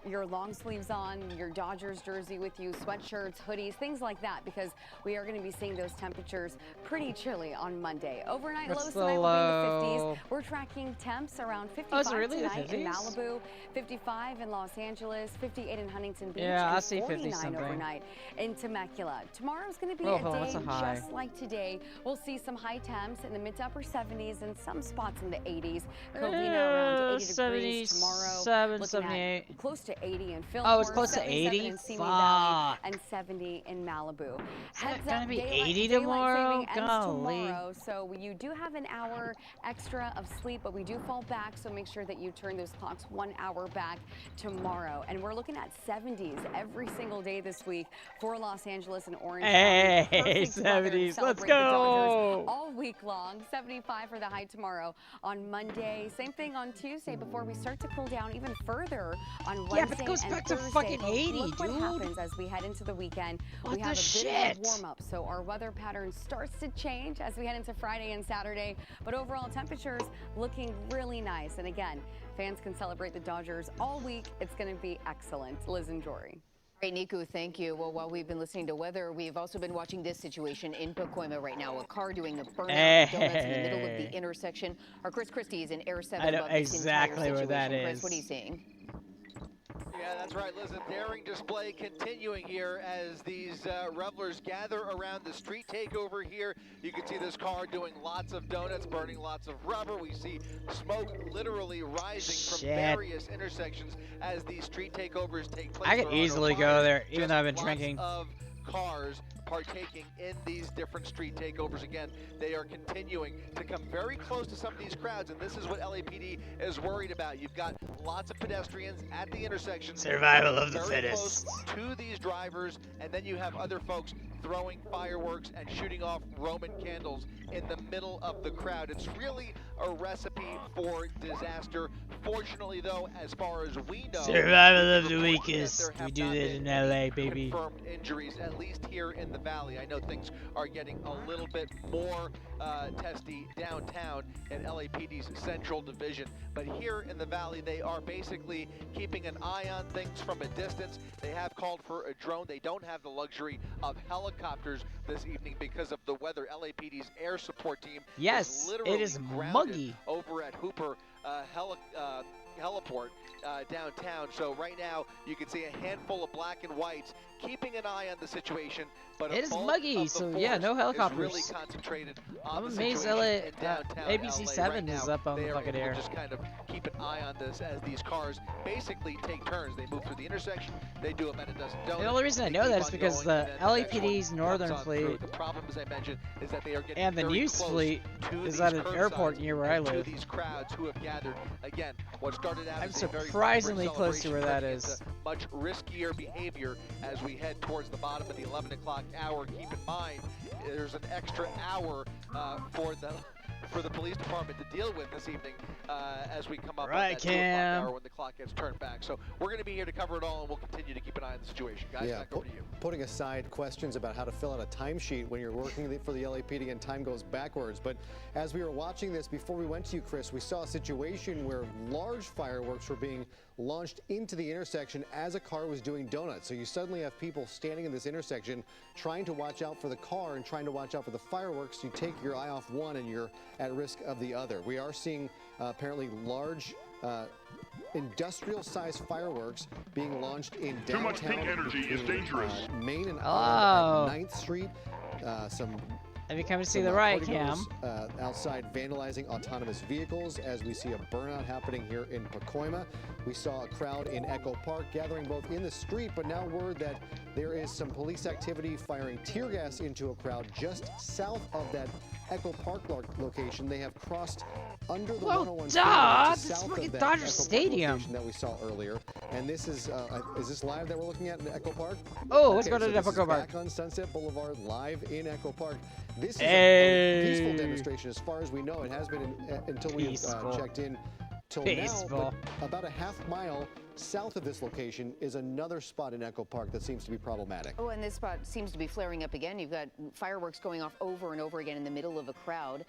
your long sleeves on, your Dodgers jersey with you, sweatshirts, hoodies, things like that, because we are going to be seeing those temperatures pretty chilly on Monday. Overnight What's lows the tonight will be in the low? 50s. We're tracking temps around 55 Oh, is it really the tonight in 50s? Malibu, 55 in Los Angeles, 58 in Huntington Beach, Yeah, I and see 50 49 something. overnight in Temecula. Tomorrow's going to be Oh, a hold on, what's day the high? just like today. We'll see some high temps in the mid to upper 70s and some spots in the 80s. Covina around 80 degrees tomorrow. 77, Looking 78. at close to 80 in Fillmore. Oh, it's close to 77 80? in Simi Valley, Fuck. and 70 in Malibu. Heads gonna up, be daylight 80 saving tomorrow? ends Golly. tomorrow, so you do have an hour extra of sleep, but we do fall back, so make sure that you turn those clocks 1 hour back tomorrow. And we're looking at 70s every single day this week for Los Angeles and Orange Hey, County. Perfect weather to 70s. Let's celebrate the Dodgers go. all week long. 75 for the high tomorrow on Monday. Same thing on Tuesday before we start to cool down even further on Wednesday. Yeah, but it goes and back to Thursday. fucking But 80, look what dude. happens as we head into the weekend. What we have the a bit shit? of a warm up, so our weather pattern starts to change as we head into Friday and Saturday. But overall temperatures looking really nice. And again, fans can celebrate the Dodgers all week. It's going to be excellent. Liz and Jory. Great, Niku, thank you. Well, while we've been listening to weather, we've also been watching this situation in Pacoima right now. A car doing a burnout of donuts in the middle of the intersection. Our Chris Christie is in Air 7 I know above this entire exactly where that situation. Chris, is. what are you seeing? Yeah, that's right, Liz. A daring display continuing here as these revelers gather around the street takeover here. You can see this car doing lots of donuts, burning lots of rubber. We see smoke literally rising from various intersections as these street takeovers take place. I could There are no easily go fires, there, even just though I've been lots drinking. of cars partaking in these different street takeovers. Again, they are continuing to come very close to some of these crowds, and this is what LAPD is worried about. You've got lots of pedestrians at the intersection. Survival of the very fittest. close to these drivers, and then you have other folks throwing fireworks and shooting off Roman candles in the middle of the crowd. It's really a recipe for disaster. Fortunately, though, as far as we know, Survival of the there weakest. have We do not this been in any LA, baby. confirmed injuries, at least here in the valley. I know things are getting a little bit more testy downtown in LAPD's Central Division, but here in the valley, they are basically keeping an eye on things from a distance. They have called for a drone. They don't have the luxury of helicopters this evening because of the weather. LAPD's air support team Yes, is literally it is grounded muggy. over at Hooper heliport downtown. So right now you can see a handful of black and whites keeping an eye on the situation. But it is muggy, so yeah, no helicopters. Really concentrated on I'm amazed ABC 7 is up on the fucking air. Just kind of keep an eye on this as these cars basically take turns. They move through the intersection. They do them, and it doesn't. The only reason I know that is because the LAPD's Northern Fleet the problem, as I mentioned, is that they are getting and the news fleet is at an airport near where I live. These crowds who have gathered again. What started out I'm as a very surprisingly close to where that is. Much riskier behavior as we head towards the bottom of the 11 o'clock hour. Keep in mind, there's an extra hour for the police department to deal with this evening as we come up on that 2 o'clock hour when the clock gets turned back. So we're going to be here to cover it all, and we'll continue to keep an eye on the situation. Guys, back over to you. Putting aside questions about how to fill out a timesheet when you're working for the LAPD and time goes backwards, but as we were watching this before we went to you, Chris, we saw a situation where large fireworks were being launched into the intersection as a car was doing donuts. So you suddenly have people standing in this intersection trying to watch out for the car and trying to watch out for the fireworks. You take your eye off one and you're at risk of the other. We are seeing apparently large industrial-sized fireworks being launched in downtown. Too much pink energy is dangerous. Main and 9th Street. Have you come to see the riot cam? Outside vandalizing autonomous vehicles as we see a burnout happening here in Pacoima. We saw a crowd in Echo Park gathering both in the street, but now word that there is some police activity firing tear gas into a crowd just south of that Echo Park location. They have crossed under the 101 duh! This is fucking Dodger Stadium that we saw earlier. And this is this live that we're looking at in Echo Park? Oh, let's go to Echo Park. Back on Sunset Boulevard, live in Echo Park. This is a peaceful demonstration, as far as we know. It has been until we checked in till now. But about a half mile south of this location is another spot in Echo Park that seems to be problematic. Oh, and this spot seems to be flaring up again. You've got fireworks going off over and over again in the middle of a crowd.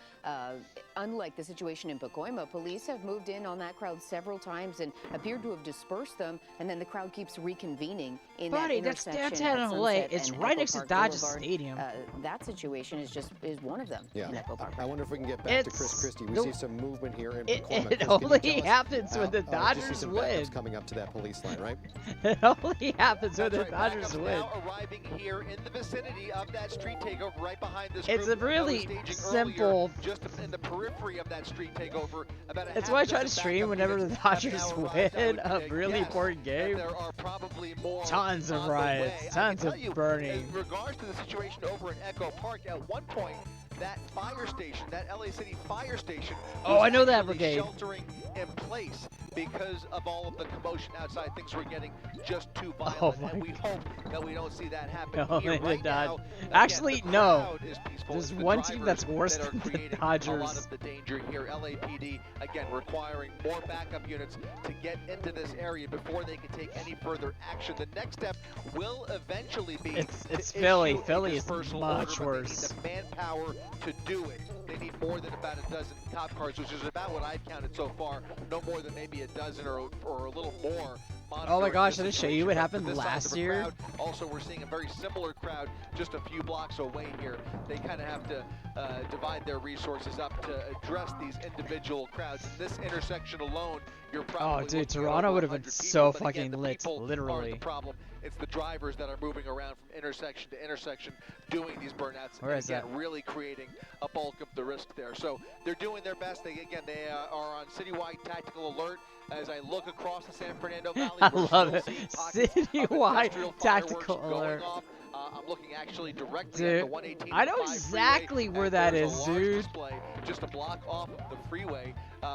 Unlike the situation in Pacoima, police have moved in on that crowd several times and appeared to have dispersed them, and then the crowd keeps reconvening in that intersection. That's downtown LA. It's right next to Dodger Stadium. That situation is one of them in Echo Park. I wonder if we can get back to Chris Christie. We see some movement here in Pacoima. It only happens when the Dodgers win. Coming up to that police line, right? It only happens when the Dodgers win. Now arriving here in the vicinity of that street takeover right behind this It's a really simple. Just in the periphery of that street takeover. That's why I try to stream whenever the Dodgers win a really important game. There are probably more. Tons of riots, tons of burning. In regards to the situation over in Echo Park, at one point, that fire station, that LA City fire station, oh, I know that brigade. Sheltering in place because of all of the commotion outside. Things were getting just too violent, and we hope that we don't see that happen here right now. Actually, again, no. Peaceful. There's one team that's worse than the Dodgers. A lot of the danger here. LAPD again requiring more backup units to get into this area before they can take any further action. The next step will eventually be it's Philly. Philly is much worse. They need the manpower to do it. They need more than about a dozen cop cars, which is about what I've counted so far. No more than maybe a dozen or a little more. Oh my gosh, did I show you what happened last year? Also, we're seeing a very similar crowd just a few blocks away here. They kind of have to divide their resources up to address these individual crowds. In this intersection alone, you're probably dude, Toronto would have been so fucking lit, literally. The problem. It's the drivers that are moving around from intersection to intersection doing these burnouts. Where is that? Really creating a bulk of the risk there. So they're doing their best. They are on citywide tactical alert. As I look across the San Fernando Valley, I love it. Citywide tactical alert. I'm looking actually directly at the 118. I know exactly where that is, dude. Display just a block off of the freeway,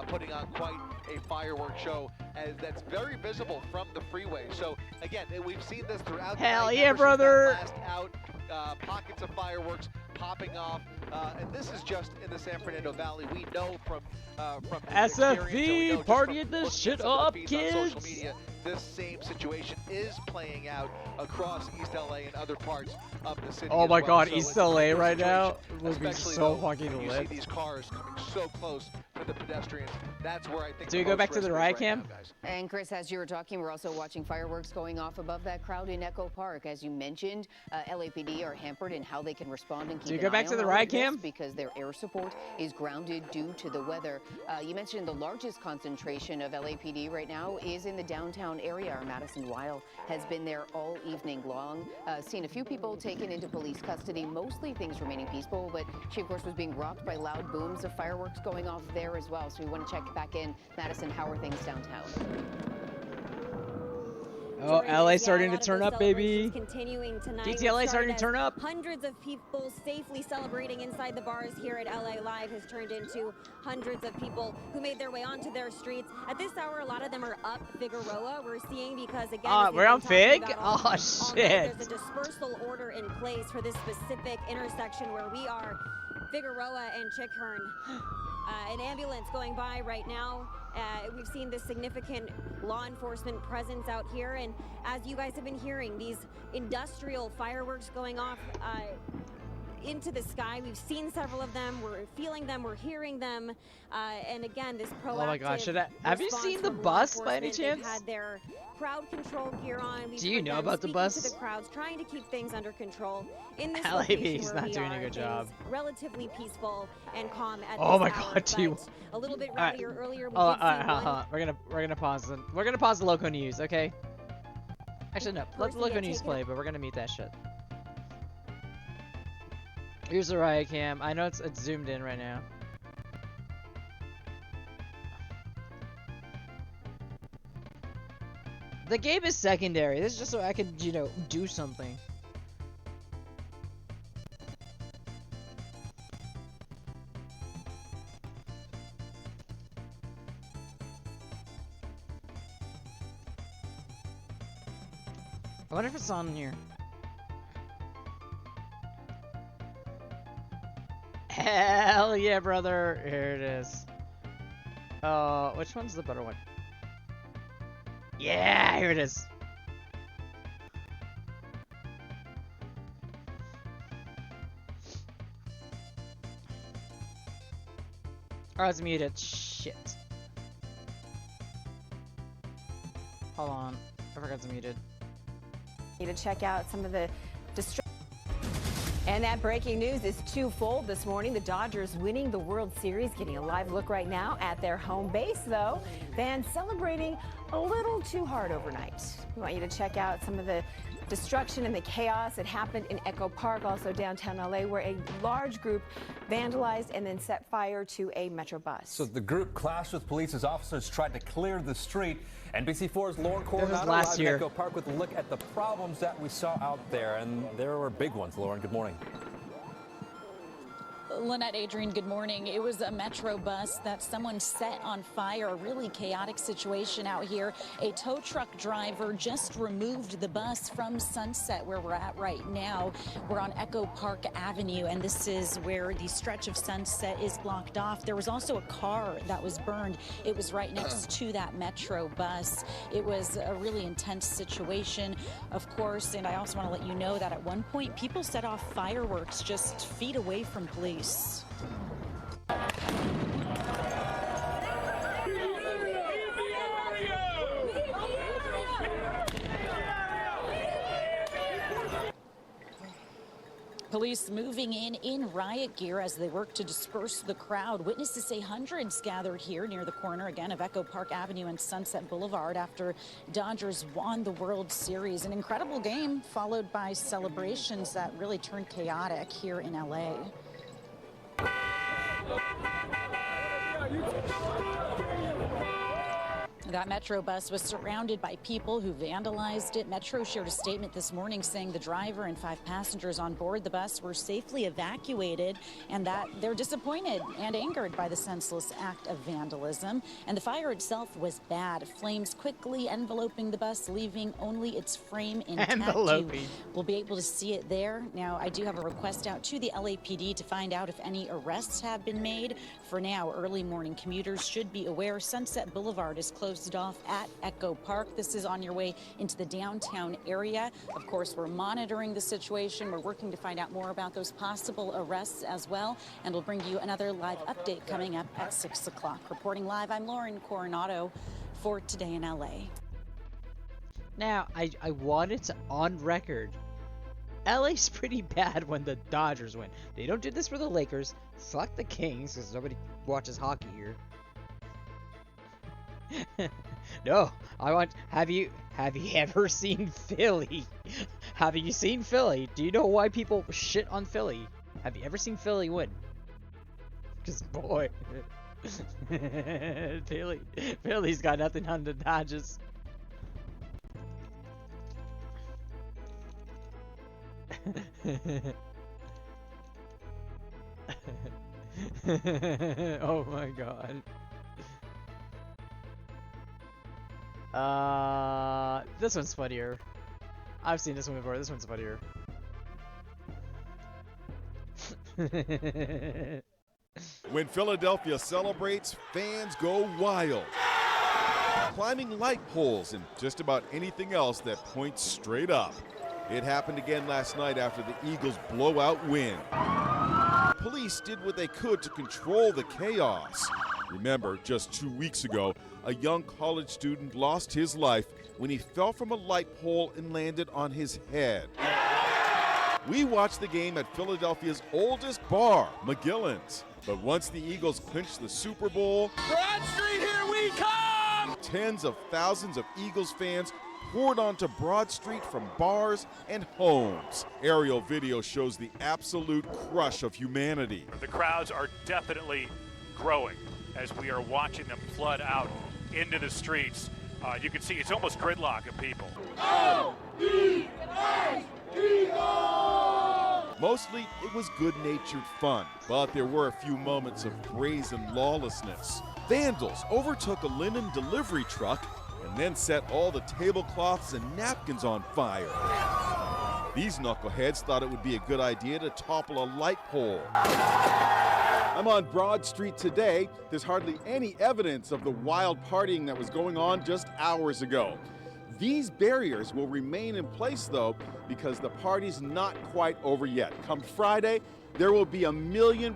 putting on quite a fireworks show, as that's very visible from the freeway. So again, we've seen this throughout. Hell yeah, brother! Last out, pockets of fireworks popping off, and this is just in the San Fernando Valley. We know from SFV, partying this shit up, kids. On social media, this same situation is playing out across East LA and other parts of the city. Oh my as well. God, So East it's a LA dangerous right now situation, would be especially so though fucking when you lit. see these cars coming so close to the pedestrians. That's where I think. Do we go back to the riot cam? And Chris, as you were talking, we're also watching fireworks going off above that crowd in Echo Park. As you mentioned, LAPD are hampered in how they can respond and keep Do you an go eye back to on the all riot of this cam? because their air support is grounded due to the weather. You mentioned the largest concentration of LAPD right now is in the downtown area. Our Madison Weil has been there all evening long, seen a few people taken into police custody, mostly things remaining peaceful, but she, of course, was being rocked by loud booms of fireworks going off there as well. So we want to check back in. Madison, how are things downtown? Oh, LA starting to turn up, baby. Continuing tonight. DTLA starting to turn up. Hundreds of people safely celebrating inside the bars here at LA Live has turned into hundreds of people who made their way onto their streets. At this hour, a lot of them are up Figueroa. We're seeing because again, we're on Fig? All Oh night, shit. there's a dispersal order in place for this specific intersection where we are, Figueroa and Chickhern. An ambulance going by right now. We've seen this significant law enforcement presence out here, and as you guys have been hearing, these industrial fireworks going off into the sky. We've seen several of them. We're feeling them. We're hearing them. And again, this proactive. Oh my God, have you seen the bus by any chance? They've had their crowd control gear on. Do you know about the bus? To the crowds, trying to keep things under control in this LAPD's location not doing a good job. Relatively peaceful and calm at Oh my this hour, God, do you? A little bit rowdier earlier. We Oh, did see one. we're gonna pause it. We're gonna pause the Loco News, okay? Actually, no. Let the Loco News play, but we're gonna mute that shit. Here's the riot cam. I know it's zoomed in right now. The game is secondary. This is just so I can, you know, do something. I wonder if it's on here. Hell yeah, brother. Here it is. Which one's the better one? Yeah, here it is. Oh, it's muted. Shit. Hold on. I forgot to mute it. To check out some of the and that breaking news is twofold this morning. The Dodgers winning the World Series, getting a live look right now at their home base, though. Fans celebrating a little too hard overnight. We want you to check out some of the destruction and the chaos that happened in Echo Park, also downtown LA, where a large group vandalized and then set fire to a Metro bus. So the group clashed with police as officers tried to clear the street. NBC4's Lauren Coronado last live in Echo Park with a look at the problems that we saw out there, and there were big ones. Lauren, good morning. Lynette, Adrian, good morning. It was a Metro bus that someone set on fire. A really chaotic situation out here. A tow truck driver just removed the bus from Sunset, where we're at right now. We're on Echo Park Avenue, and this is where the stretch of Sunset is blocked off. There was also a car that was burned. It was right next to that Metro bus. It was a really intense situation, of course, and I also want to let you know that at one point, people set off fireworks just feet away from police. Police moving in riot gear as they work to disperse the crowd. Witnesses say hundreds gathered here near the corner again of Echo Park Avenue and Sunset Boulevard after Dodgers won the World Series. An incredible game followed by celebrations that really turned chaotic here in LA. That Metro bus was surrounded by people who vandalized it. Metro shared a statement this morning saying the driver and 5 passengers on board the bus were safely evacuated and that they're disappointed and angered by the senseless act of vandalism. And the fire itself was bad. Flames quickly enveloping the bus, leaving only its frame intact. We'll be able to see it there. Now, I do have a request out to the LAPD to find out if any arrests have been made. For now, early morning commuters should be aware Sunset Boulevard is closed closed off at Echo Park. This is on your way into the downtown area. Of course, we're monitoring the situation. We're working to find out more about those possible arrests as well. And we'll bring you another live update coming up at 6 o'clock. Reporting live, I'm Lauren Coronado for Today in LA. Now, I want it on record. LA's pretty bad when the Dodgers win. They don't do this for the Lakers. Fuck the Kings, because nobody watches hockey here. No, have you ever seen Philly? Have you seen Philly? Do you know why people shit on Philly? Have you ever seen Philly win? Because, boy, Philly's got nothing on the Dodgers. Oh my god. This one's funnier. I've seen this one before. This one's funnier. When Philadelphia celebrates, fans go wild, climbing light poles and just about anything else that points straight up. It happened again last night after the Eagles' blowout win. Police did what they could to control the chaos. Remember, just 2 weeks ago, a young college student lost his life when he fell from a light pole and landed on his head. We watched the game at Philadelphia's oldest bar, McGillin's. But once the Eagles clinched the Super Bowl, Broad Street, here we come! Tens of thousands of Eagles fans poured onto Broad Street from bars and homes. Aerial video shows the absolute crush of humanity. The crowds are definitely growing as we are watching them flood out into the streets. You can see it's almost gridlock of people. Mostly, it was good-natured fun, but there were a few moments of brazen lawlessness. Vandals overtook a linen delivery truck and then set all the tablecloths and napkins on fire. These knuckleheads thought it would be a good idea to topple a light pole. I'm on Broad Street today. There's hardly any evidence of the wild partying that was going on just hours ago. These barriers will remain in place, though, because the party's not quite over yet. Come Friday, there will be 1 million+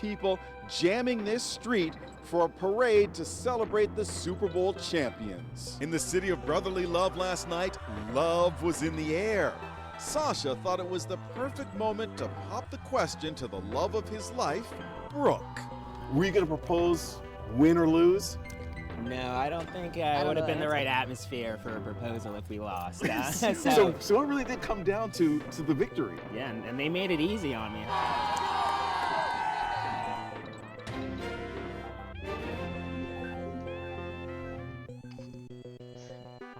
people jamming this street for a parade to celebrate the Super Bowl champions. In the city of brotherly love last night, love was in the air. Sasha thought it was the perfect moment to pop the question to the love of his life, Brooke. Were you going to propose, win or lose? No, I don't think it would have been the right atmosphere for a proposal if we lost. So it really did come down to the victory. Yeah, and they made it easy on me.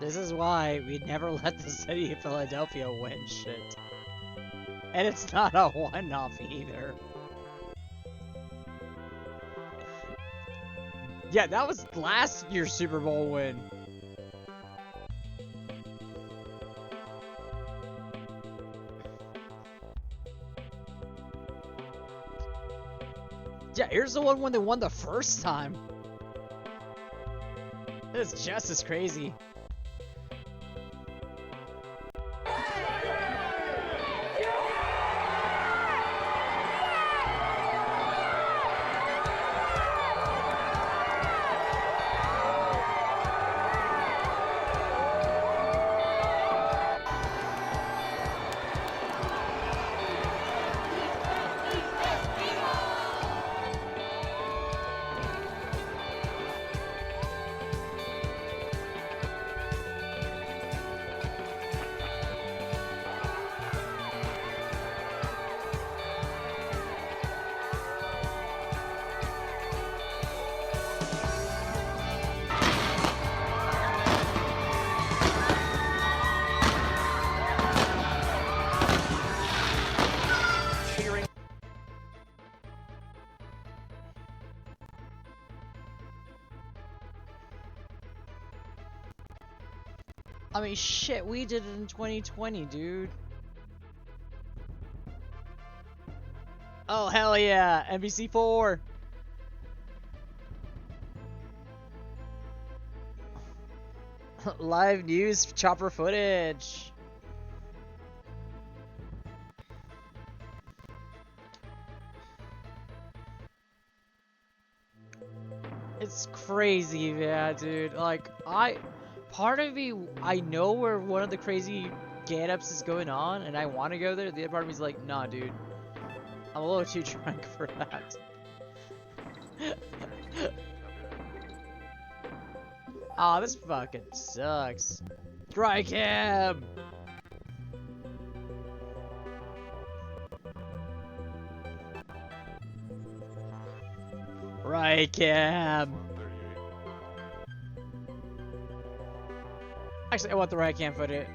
This is why we never let the city of Philadelphia win shit. And it's not a one-off either. Yeah, that was last year's Super Bowl win. Yeah, here's the one when they won the first time. It's just as crazy. I mean, shit, we did it in 2020, dude. Oh, hell yeah, NBC4. Live news chopper footage. It's crazy, man, dude. Like, part of me, I know where one of the crazy get-ups is going on, and I want to go there. The other part of me's like, nah, dude. I'm a little too drunk for that. Aw, this fucking sucks. Strike him! Right cam. Actually, I want the right cam footage.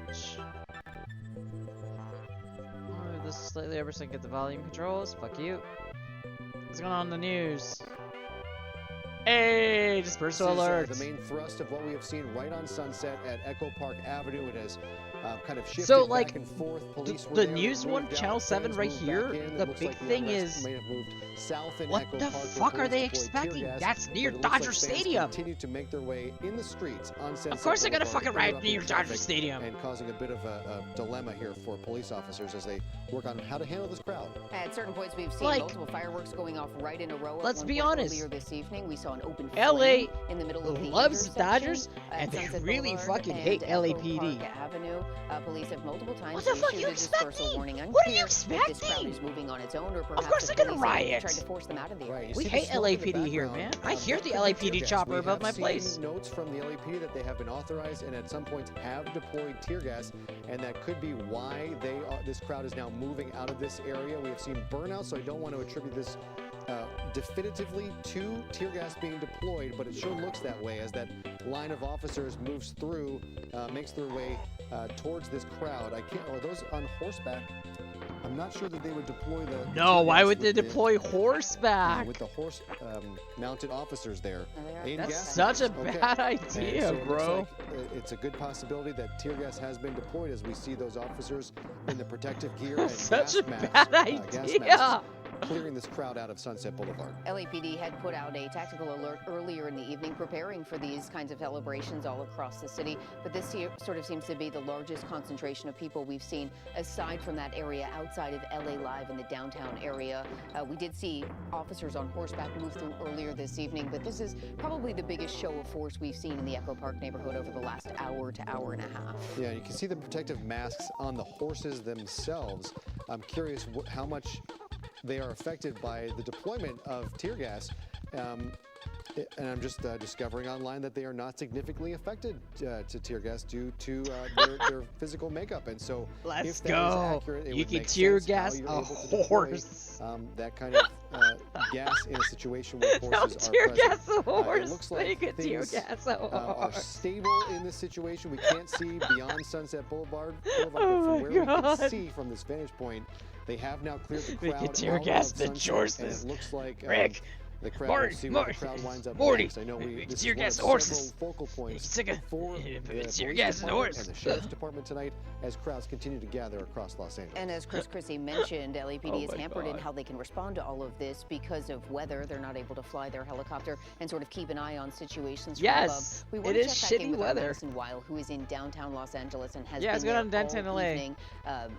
Oh, this is slightly over so I can get the volume controls. Fuck you. What's going on in the news? Hey, dispersal alert. The main thrust of what we have seen right on Sunset at Echo Park Avenue. It has kind of shifted So, like, back and forth. Police the news one, Channel 7 right here, the big thing is, what the fuck are they expecting? That's near Dodger Stadium. Continue to make their way in the streets on Sunset. Of course they're gonna fucking riot near Dodger Stadium. And causing a bit of a dilemma here for police officers as they work on how to handle this crowd. At certain points, we've seen multiple fireworks going off right in a row. Let's be honest. Earlier this evening, we saw an open LA in the middle of the loves Dodgers, and they really fucking hate LAPD. Avenue. Police have multiple times What the fuck issued you a dispersal warning. What are you Unclear if this crowd expecting? is moving on its own, or perhaps Of course the they're gonna police have riot. tried to force them out of the area. We hate LAPD here, man. I hear the LAPD chopper above my place. Notes from the LAPD that they have been authorized and at some points have deployed tear gas, and that could be why this crowd is now moving out of this area. We have seen burnout, so I don't want to attribute this definitively to tear gas being deployed, but it sure looks that way as that line of officers moves through, makes their way towards this crowd. Are those on horseback? I'm not sure that they would deploy the. No, why would they deploy horseback? With the horse mounted officers there. That's such a bad idea, so it bro. looks like, it's a good possibility that tear gas has been deployed as we see those officers in the protective gear and Such gas a masks, bad gas idea. masks, clearing this crowd out of Sunset Boulevard. LAPD had put out a tactical alert earlier in the evening preparing for these kinds of celebrations all across the city, but this here sort of seems to be the largest concentration of people we've seen aside from that area outside of LA Live in the downtown area. We did see officers on horseback move through earlier this evening, but this is probably the biggest show of force we've seen in the Echo Park neighborhood over the last hour to hour and a half. Yeah, you can see the protective masks on the horses themselves. I'm curious how much they are affected by the deployment of tear gas. And I'm just discovering online that they are not significantly affected to tear gas due to their physical makeup. And so, Let's if that go. is accurate, it You would can make tear sense how gas you're a able to deploy, horse. that kind of gas in a situation where horses Don't are tear present. gas a horse. It looks like You can tear things gas a are horse. stable in this situation. We can't see beyond Sunset Boulevard, but Oh from my where we God. can see from this vantage point, they have now cleared the We crowd can tear out gas of the Sunset, horses. and it looks like Rick, the crowd Morty, will see where the Morty, crowd winds up Morty, next. I know we this tear is one gas of horses. several focal points Sick of- for the tear police gas department horse. and the sheriff's department tonight as crowds continue to gather across Los Angeles. And as Chris Chrissy mentioned, LAPD Oh is my hampered in God. how they can respond to all of this because of weather. They're not able to fly their helicopter and sort of keep an eye on situations from Yes, above. We it want to is check back in shitty with our weather. Madison Weil, who is in downtown Los Angeles and has Yeah, been it's going on there downtown all LA. evening.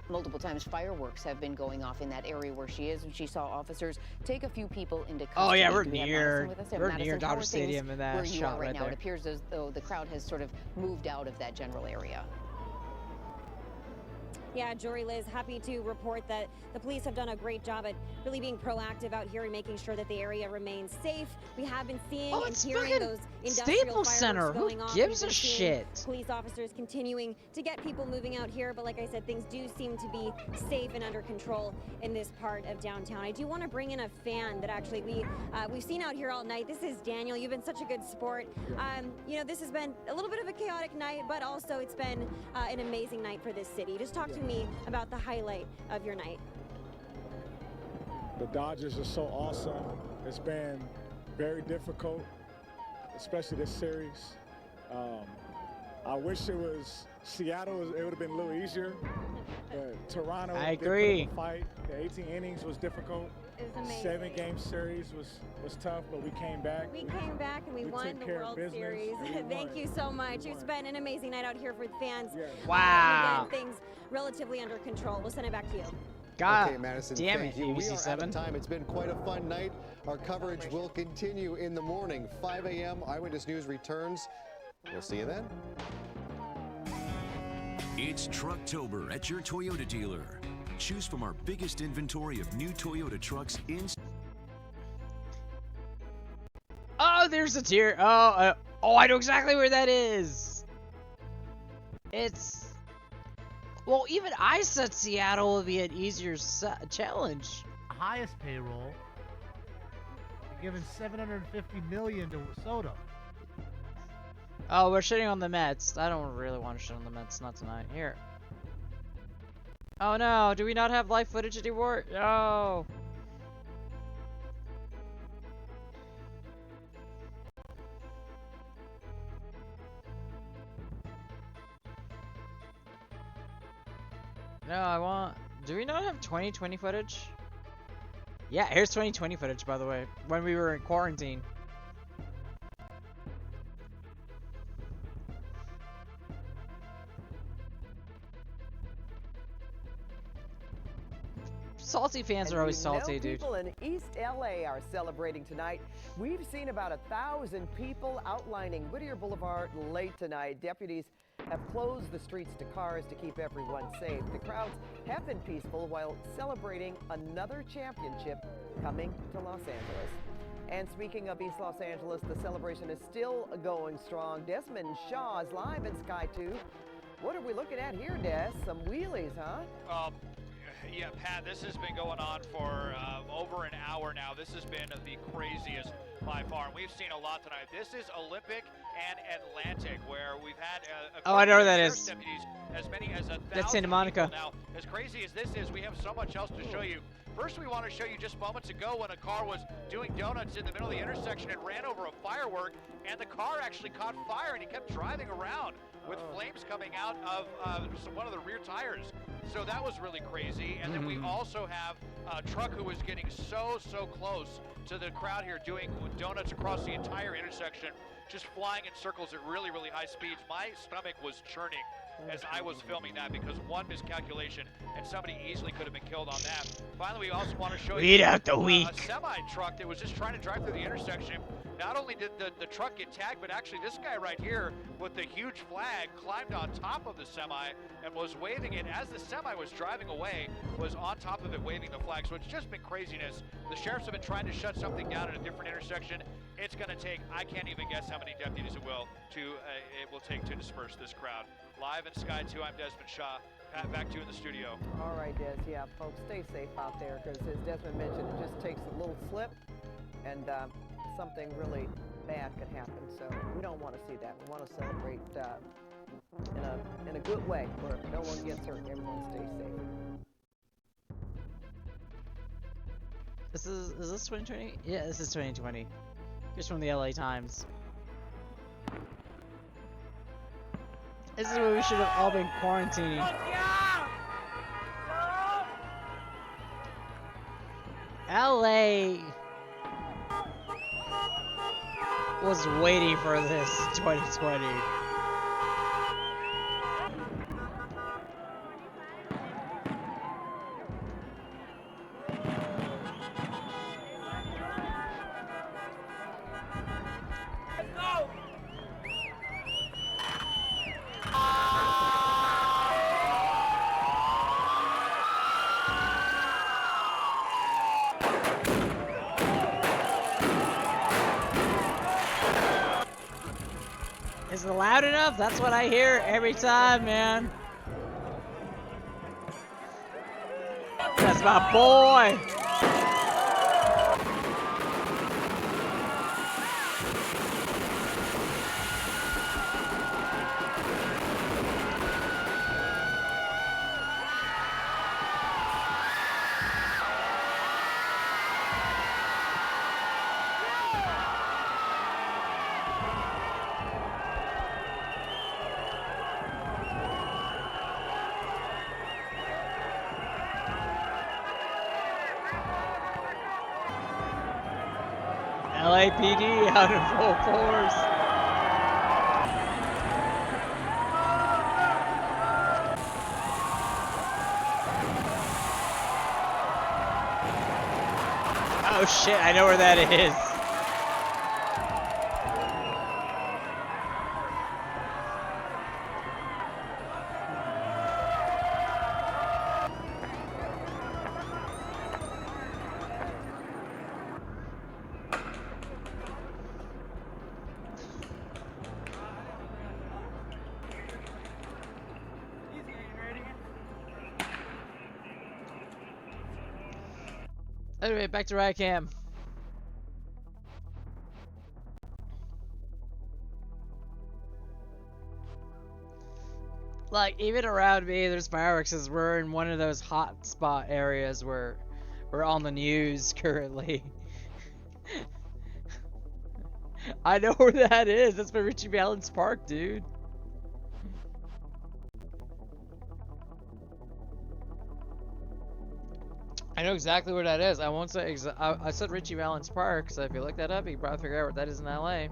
Multiple times fireworks have been going off in that area where she is, and she saw officers take a few people into custody. Oh yeah, we're Do we have near. Madison with us? We're Madison, near how are Dodger things Stadium in where that you shot are right now? there. It appears as though the crowd has sort of moved out of that general area. Yeah, Jory, Liz, happy to report that the police have done a great job at really being proactive out here and making sure that the area remains safe. We have been seeing and it's hearing fucking those industrial Staples fireworks Center. Who going off. gives We've a been seeing shit? Police officers continuing to get people moving out here, but like I said, things do seem to be safe and under control in this part of downtown. I do want to bring in a fan that actually we've seen out here all night. This is Daniel. You've been such a good sport. You know, this has been a little bit of a chaotic night, but also it's been an amazing night for this city. Just talk to me about the highlight of your night. The Dodgers are so awesome. It's been very difficult, especially this series. I wish it was Seattle. It would have been a little easier. Toronto. I did put up agree. a fight. The 18 innings was difficult. It was amazing. 7-game series was tough, but we came back. We came back and we won took the care of World business, Series. and we Thank won. you so much. It's been an amazing night out here for the fans. Wow. And again, things relatively under control. We'll send it back to you. God okay, Madison, damn thank it, you. We are out ABC7. of time. It's been quite a fun night. Our coverage will continue in the morning. 5 a.m. Eyewitness News returns. We'll see you then. It's Trucktober at your Toyota dealer. Choose from our biggest inventory of new Toyota trucks in. Oh, there's a tier. Oh, I know exactly where that is. It's. Well, even I said Seattle would be an easier challenge. Highest payroll. They're giving $750 million to Soto. Oh, we're shitting on the Mets. I don't really want to shit on the Mets. Not tonight. Here. Oh no, do we not have live footage anymore? No. No, I want... Do we not have 2020 footage? Yeah, here's 2020 footage, by the way. When we were in quarantine. Salty fans are always salty, dude. People in East LA are celebrating tonight. We've seen about 1,000 people outlining Whittier Boulevard late tonight. Deputies have closed the streets to cars to keep everyone safe. The crowds have been peaceful while celebrating another championship coming to Los Angeles. And speaking of East Los Angeles, the celebration is still going strong. Desmond Shaw is live in Sky 2. What are we looking at here, Des? Some wheelies, huh? Yeah, Pat, this has been going on for over an hour now. This has been the craziest by far, and we've seen a lot tonight. This is Olympic and Atlantic, where we've had Oh, I know where that is. deputies, as many as 1,000 That's Santa Monica. people. Now, as crazy as this is, we have so much else to show you. First, we want to show you just moments ago when a car was doing donuts in the middle of the intersection and ran over a firework, and the car actually caught fire, and he kept driving around with flames coming out of one of the rear tires. So that was really crazy. And then we also have a truck who was getting so close to the crowd here doing donuts across the entire intersection, just flying in circles at really high speeds. My stomach was churning as I was filming that because one miscalculation and somebody easily could have been killed on that. Finally, we also want to show you a semi-truck that was just trying to drive through the intersection. Not only did the truck get tagged, but actually this guy right here with the huge flag climbed on top of the semi and was waving it as the semi was driving away, was on top of it waving the flag. So it's just been craziness. The sheriffs have been trying to shut something down at a different intersection. It's going to take, I can't even guess how many deputies it will take to disperse this crowd. Live in Sky 2, I'm Desmond Shaw. Pat, back to you in the studio. All right, Des. Yeah, folks, stay safe out there because, as Desmond mentioned, it just takes a little slip and something really bad can happen. So we don't want to see that. We want to celebrate in a good way where no one gets hurt and everyone stays safe. Is this 2020? Yeah, this is 2020. Just from the LA Times. This is where we should have all been quarantining. LA was waiting for this 2020. Is it loud enough? That's what I hear every time, man. That's my boy. LAPD out in full force. Oh shit, I know where that is. Anyway, back to RIOT Cam. Like, even around me, there's fireworks as we're in one of those hot spot areas where we're on the news currently. I know where that is. That's by Richie Valens Park, dude. I know exactly where that is. I won't say I said Richie Valens Park, so if you look that up, you can probably figure out what that is in LA.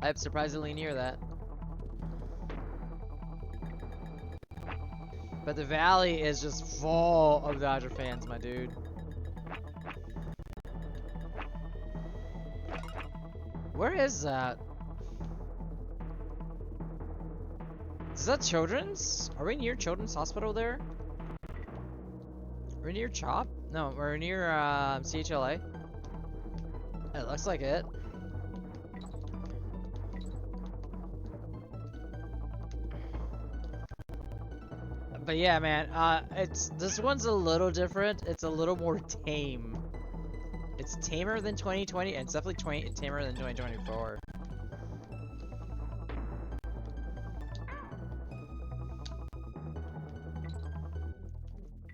I'm surprisingly near that. But the valley is just full of Dodger fans, my dude. Where is that? Is that Children's? Are we near Children's Hospital there? We're near CHOP? No, we're near CHLA. It looks like it. But yeah, man, this one's a little different. It's a little more tame. It's tamer than 2020, and it's definitely tamer than 2024.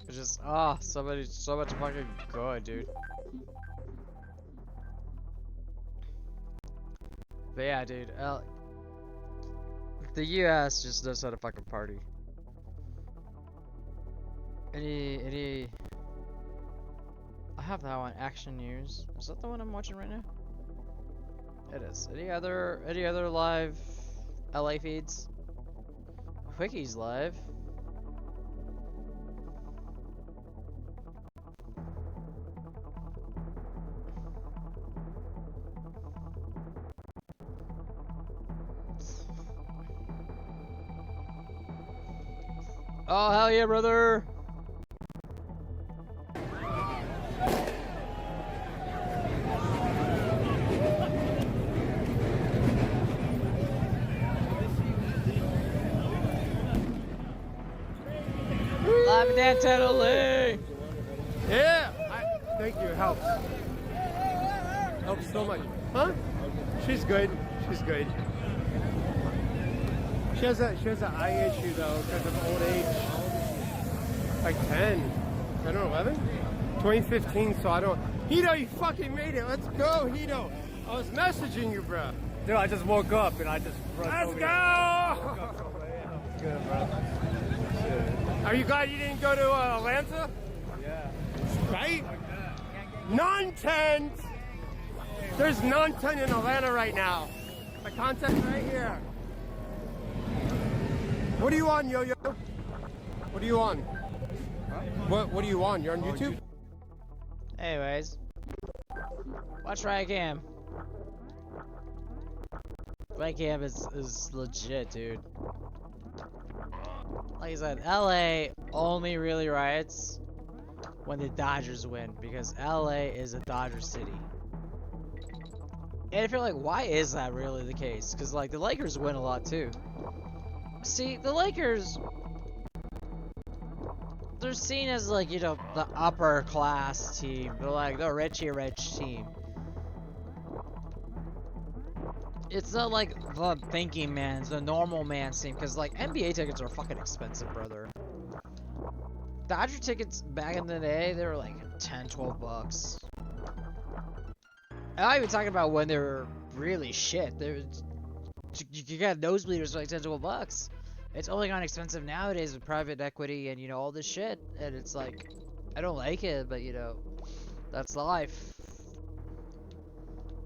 It's just, so much fucking good, dude. But yeah, dude, the US just knows how to fucking party. I have that one, Action News. Is that the one I'm watching right now? It is. Any other live LA feeds? Quickies live. Oh, hell yeah, brother! Live in downtown LA! Yeah! Thank you, it helps. Helps so much. Huh? She's good. She's good. She has an eye issue though because of old age. Like 10 or 11? 2015, so I don't. Hito, you fucking made it. Let's go, Hito. I was messaging you, bro. Dude, I just woke up and I just Let's go! Good, bro. Are you glad you didn't go to Atlanta? Yeah. Right? Non-tent! There's non-tent in Atlanta right now. My contact's right here. What are you on, Yo-Yo? What are you on? What are you on? You're on YouTube? Anyways. Watch RIOT Cam. RIOT Cam is legit, dude. Like I said, LA only really riots when the Dodgers win, because LA is a Dodger city. And if you're like, why is that really the case? Because like the Lakers win a lot too. See, the Lakers, they're seen as like, you know, the upper class team. They're like the richy rich team. It's not like the thinking man's, the normal man's team, because like NBA tickets are fucking expensive, brother. Dodger tickets back in the day, they were like 10, 12 bucks. I'm not even talking about when they were really shit. You got nosebleeders for like 10, 12 bucks. It's only gotten expensive nowadays with private equity and, you know, all this shit. And it's like, I don't like it, but, you know, that's life.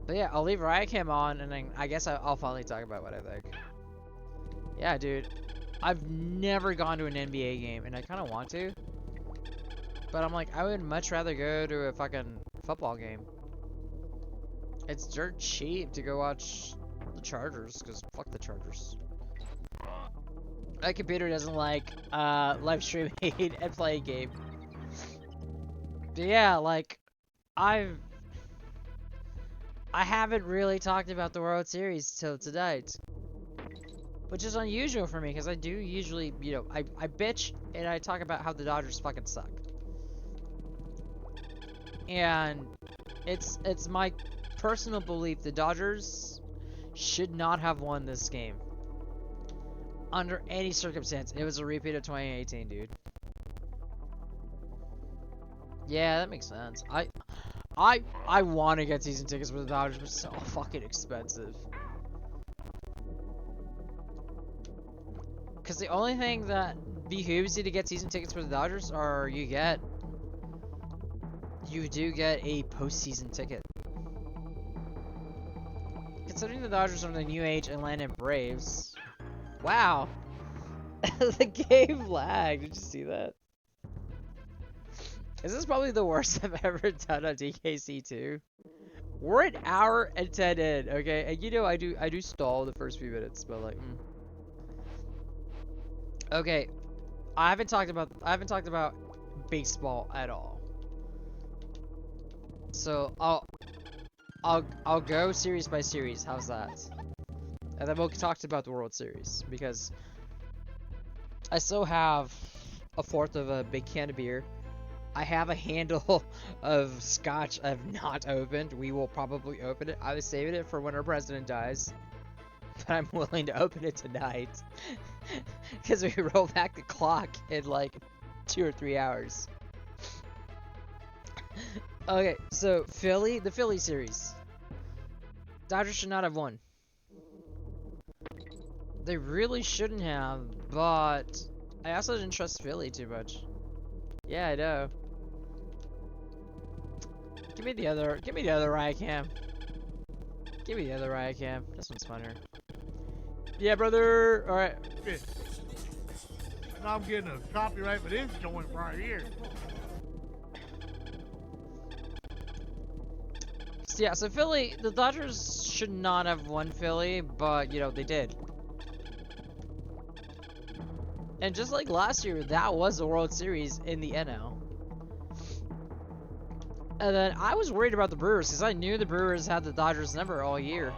But yeah, I'll leave Riot Cam on, and then I guess I'll finally talk about what I think. Yeah, dude. I've never gone to an NBA game, and I kind of want to. But I'm like, I would much rather go to a fucking football game. It's dirt cheap to go watch the Chargers, because fuck the Chargers. My computer doesn't like live streaming and play a game. But yeah, like, I haven't really talked about the World Series till tonight. Which is unusual for me, because I do usually, you know, I bitch and I talk about how the Dodgers fucking suck. And it's my personal belief the Dodgers should not have won this game. Under any circumstance. It was a repeat of 2018, dude. Yeah, that makes sense. I want to get season tickets for the Dodgers, but it's so fucking expensive. Because the only thing that behooves you to get season tickets for the Dodgers are you do get a postseason ticket. Considering the Dodgers are the new age Atlanta Braves. Wow. The game lagged. Did you see that? This is probably the worst I've ever done on DKC2. We're an hour and 10 in, okay? And you know I do stall the first few minutes, but like Okay. I haven't talked about baseball at all. So I'll go series by series. How's that? And then we'll talk about the World Series, because I still have a fourth of a big can of beer. I have a handle of scotch I've not opened. We will probably open it. I was saving it for when our president dies, but I'm willing to open it tonight because we roll back the clock in like 2 or 3 hours. Okay, so the Philly series. Dodgers should not have won. They really shouldn't have, but I also didn't trust Philly too much. Yeah, I know. Give me the other Riot Cam. Give me the other Riot Cam. This one's funner. Yeah, brother. All right. Now I'm getting a copyright for this joint right here. So yeah, so Philly, the Dodgers should not have won Philly, but you know they did. And just like last year, that was the World Series in the NL. And then I was worried about the Brewers because I knew the Brewers had the Dodgers number all year.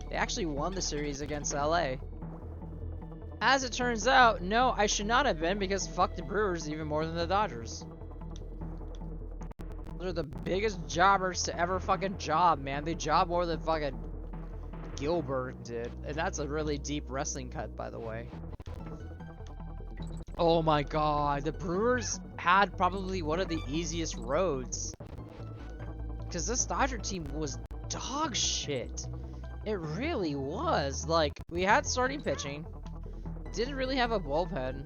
They actually won the series against LA. As it turns out, no, I should not have been, because fuck the Brewers even more than the Dodgers. They're the biggest jobbers to ever fucking job, man. They job more than fucking Gilbert did. And that's a really deep wrestling cut, by the way. Oh my god, the Brewers had probably one of the easiest roads. Because this Dodger team was dog shit. It really was. Like, we had starting pitching. Didn't really have a bullpen.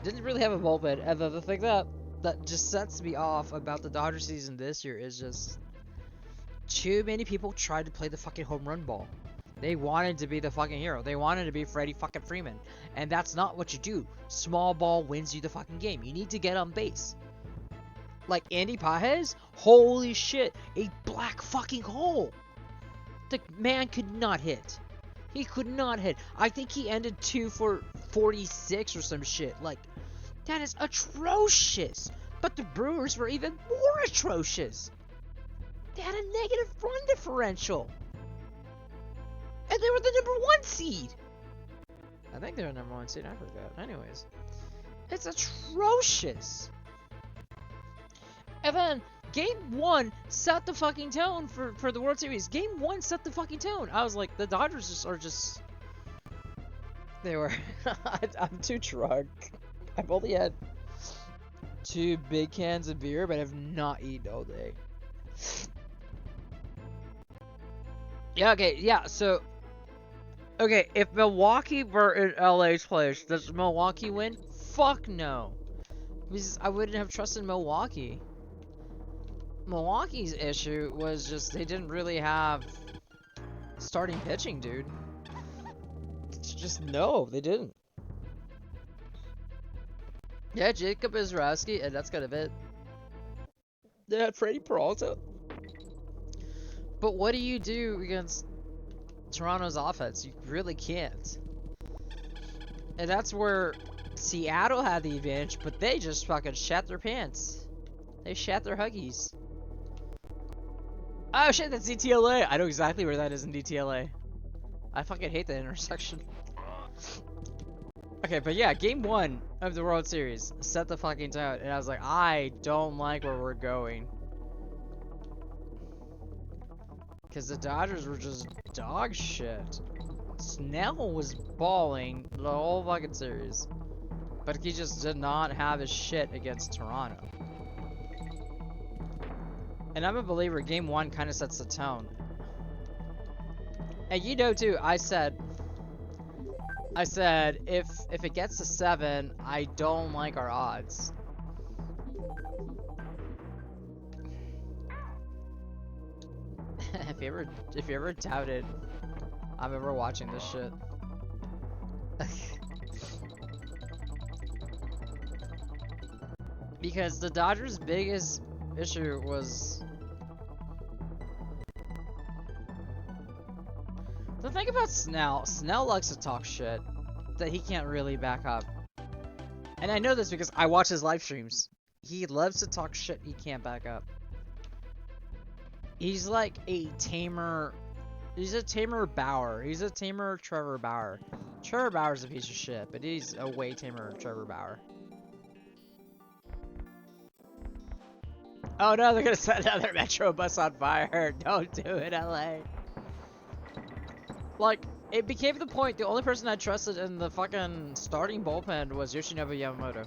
Didn't really have a bullpen. And the thing that just sets me off about the Dodger season this year is just too many people tried to play the fucking home run ball. They wanted to be the fucking hero. They wanted to be Freddie fucking Freeman. And that's not what you do. Small ball wins you the fucking game. You need to get on base. Like Andy Pages, holy shit, a black fucking hole. The man could not hit. He could not hit. I think he ended 2 for 46 or some shit. Like, that is atrocious. But the Brewers were even more atrocious. They had a negative run differential. And they were the #1 seed. I think they were #1 seed. I forgot. Anyways, it's atrocious. And then Game 1 set the fucking tone for the World Series. Game 1 set the fucking tone. I was like, the Dodgers are just... They were... I'm too drunk. I've only had 2 big cans of beer, but I've not eaten all day. Yeah, okay, yeah, so... Okay, if Milwaukee were in LA's place, does Milwaukee win? Fuck no. Because I wouldn't have trusted Milwaukee. Milwaukee's issue was just they didn't really have starting pitching, dude. It's just no, they didn't. Yeah, Jacob Izrowski, and that's kind of it. They had Freddie Peralta. But what do you do against Toronto's offense? You really can't. And that's where Seattle had the advantage, but they just fucking shat their pants. They shat their huggies. Oh shit, that's DTLA. I know exactly where that is in DTLA. I fucking hate that intersection. Okay, but yeah, game 1 of the World Series set the fucking tone, and I was like, I don't like where we're going. Because the Dodgers were just dog shit. Snell was balling the whole fucking series. But he just did not have his shit against Toronto. And I'm a believer game 1 kind of sets the tone. And you know too, I said if it gets to 7, I don't like our odds. if you ever doubted I'm ever watching this shit. Because the Dodgers' biggest issue was the thing about Snell. Snell likes to talk shit that he can't really back up. And I know this because I watch his live streams. He loves to talk shit he can't back up. He's like a tamer. He's a tamer Bauer. He's a tamer Trevor Bauer. Trevor Bauer's a piece of shit, but he's a way tamer Trevor Bauer. Oh no, they're gonna set another Metro bus on fire. Don't do it, LA. Like, it became the point, the only person I trusted in the fucking starting bullpen was Yoshinobu Yamamoto.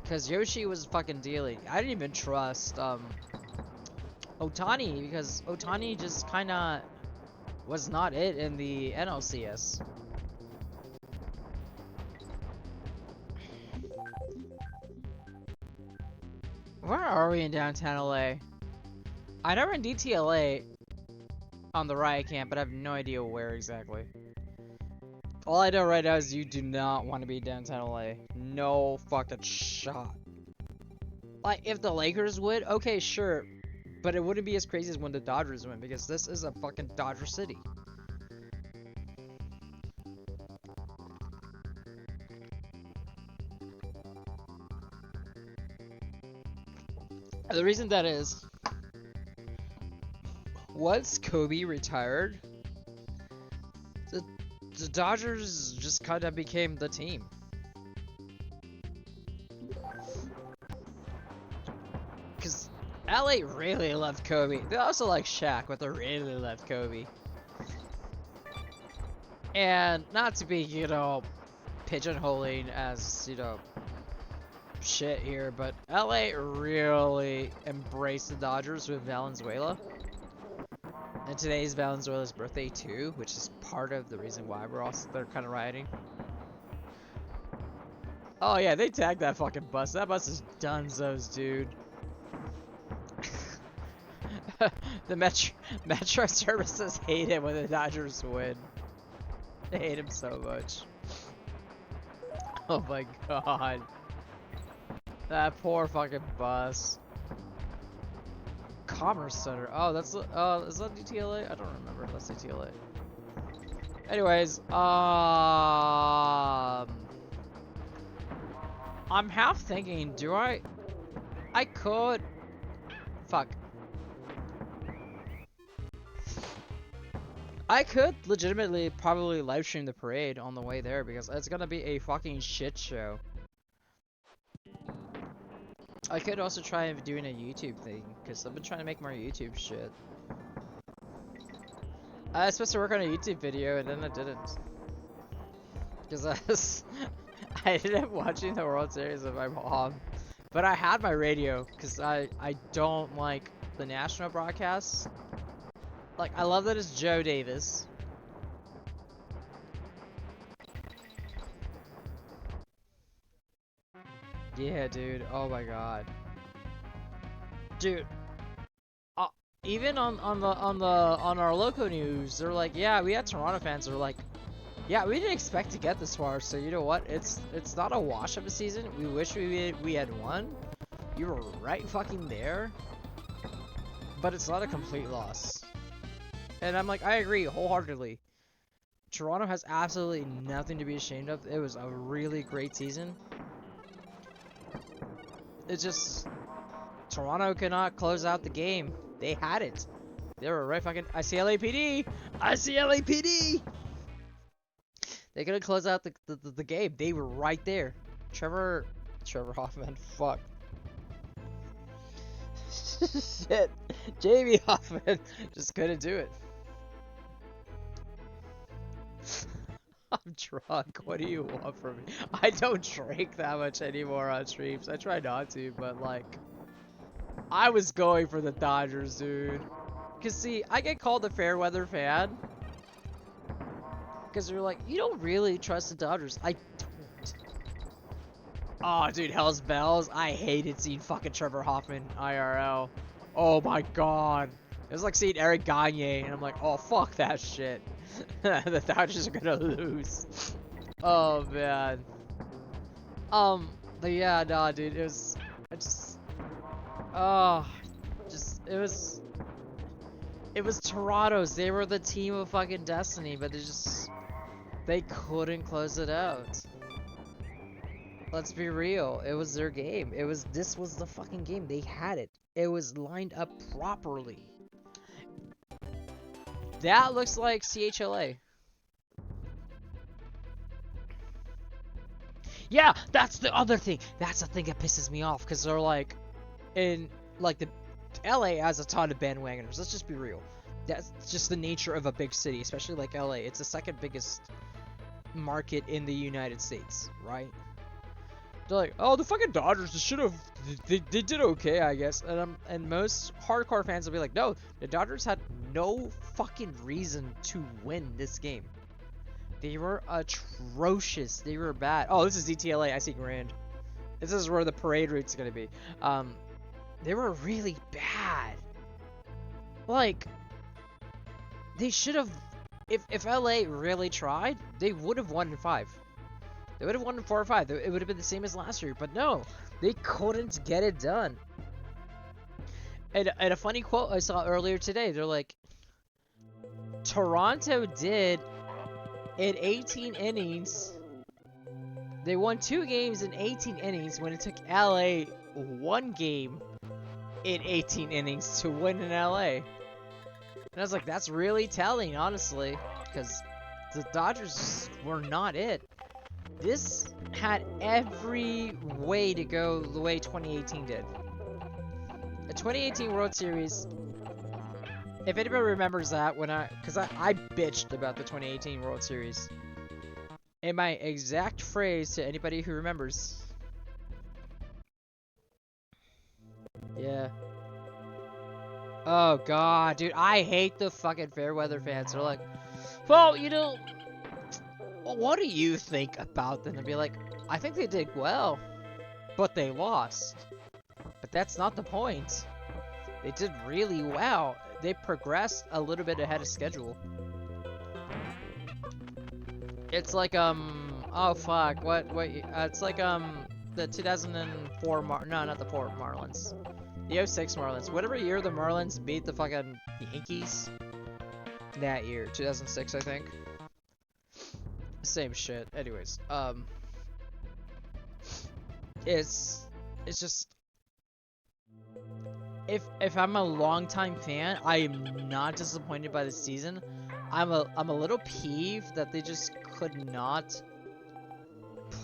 Because Yoshi was fucking dealing. I didn't even trust, Ohtani, because Ohtani just kinda was not it in the NLCS. Where are we in downtown LA? I know we're in DTLA on the riot camp, but I have no idea where exactly. All I know right now is you do not want to be downtown LA. No fucking shot. Like, if the Lakers would, okay, sure. But it wouldn't be as crazy as when the Dodgers win, because this is a fucking Dodger city. The reason that is, once Kobe retired, the Dodgers just kind of became the team. Because LA really loved Kobe. They also like Shaq, but they really loved Kobe. And not to be, you know, pigeonholing as, you know, shit here, but LA really embraced the Dodgers with Valenzuela. And today's Valenzuela's birthday too, which is part of the reason why they're kind of rioting. Oh yeah, they tagged that fucking bus. That bus is dunzos, dude. The Metro services hate it when the Dodgers win. They hate him so much. Oh my god. That poor fucking bus. Commerce Center. Oh, that's is that DTLA? I don't remember if that's DTLA. Anyways, I'm half thinking, I could fuck. I could legitimately probably live stream the parade on the way there because it's gonna be a fucking shit show. I could also try doing a YouTube thing, because I've been trying to make more YouTube shit. I was supposed to work on a YouTube video, and then I didn't. Because I ended up watching the World Series with my mom. But I had my radio, because I don't like the national broadcasts. Like, I love that it's Joe Davis. Yeah, dude. Oh my god. Dude, even on our local news, they're like, yeah, we had Toronto fans. They're like, yeah, we didn't expect to get this far. So you know what? It's not a wash of a season. We wish we had won. You were right fucking there, but it's not a complete loss. And I'm like, I agree wholeheartedly. Toronto has absolutely nothing to be ashamed of. It was a really great season. It's just Toronto could not close out the game. They had it. They were right fucking. I see LAPD. I see LAPD. They couldn't close out the game. They were right there. Trevor Hoffman. Fuck. Shit. Jamie Hoffman just couldn't do it. I'm drunk. What do you want from me? I don't drink that much anymore on streams. I try not to, but like, I was going for the Dodgers, dude. Cause see, I get called a fair weather fan. Cause they're like, you don't really trust the Dodgers. I don't. Oh, dude, Hell's Bells. I hated seeing fucking Trevor Hoffman IRL. Oh my god. It was like seeing Eric Gagne, and I'm like, oh, fuck that shit. The Dodgers are gonna lose. Oh, man. But yeah, nah, dude, it was, it was Toronto's. They were the team of fucking destiny, but they couldn't close it out. Let's be real. It was their game. This was the fucking game. They had it. It was lined up properly. That looks like CHLA. Yeah, that's the other thing. That's the thing that pisses me off, because they're like, the LA has a ton of bandwagoners. Let's just be real. That's just the nature of a big city, especially like LA. It's the second biggest market in the United States, right? They're like, oh, the fucking Dodgers should have. They did okay, I guess. And most hardcore fans will be like, no, the Dodgers had no fucking reason to win this game. They were atrocious. They were bad. Oh, this is DTLA. I see Grand. This is where the parade route's gonna be. They were really bad. Like, they should have. If LA really tried, they would have won in 5. They would have won in 4 or 5. It would have been the same as last year. But no, they couldn't get it done. And a funny quote I saw earlier today. They're like, Toronto did in 18 innings. They won 2 games in 18 innings when it took LA 1 game in 18 innings to win in LA. And I was like, that's really telling, honestly, because the Dodgers were not it. This had every way to go the way 2018 did. The 2018 World Series, if anybody remembers that, because I bitched about the 2018 World Series. And my exact phrase to anybody who remembers. Yeah. Oh god, dude, I hate the fucking fair weather fans. They're like, well, you know, what do you think about them? And be like, I think they did well, but they lost. But that's not the point. They did really well. They progressed a little bit ahead of schedule. It's like, oh fuck, what, it's like, the 2004 no, not the 4 Marlins. The 06 Marlins. Whatever year the Marlins beat the fucking Yankees. That year, 2006, I think. Same shit. Anyways, it's just, if I'm a longtime fan, I am not disappointed by the season. I'm a little peeved that they just could not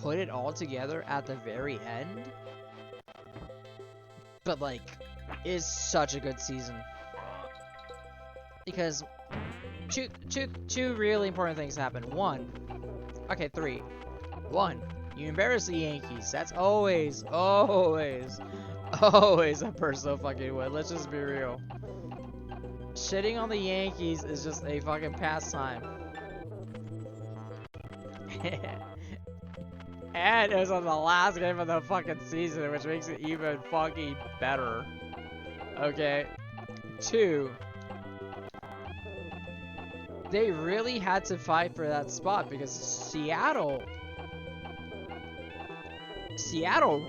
put it all together at the very end. But like, it's such a good season because two really important things happen. 3. 1, you embarrass the Yankees. That's always a personal fucking win. Let's just be real. Shitting on the Yankees is just a fucking pastime. And it was on the last game of the fucking season, which makes it even fucking better. Okay. 2, they really had to fight for that spot because Seattle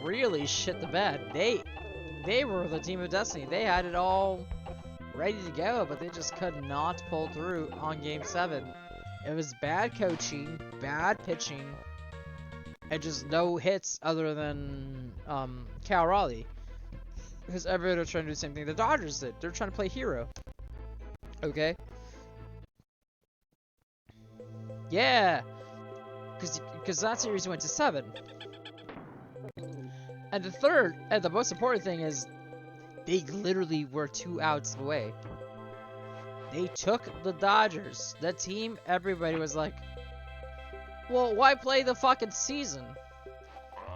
really shit the bed. They were the team of destiny. They had it all ready to go, but they just could not pull through on Game 7. It was bad coaching, bad pitching, and just no hits other than Cal Raleigh. Because everyone was trying to do the same thing the Dodgers did. They're trying to play hero. Okay? Yeah! Because that series went to 7. And the third, and the most important thing is, they literally were 2 outs away. They took the Dodgers. The team, everybody was like, well, why play the fucking season?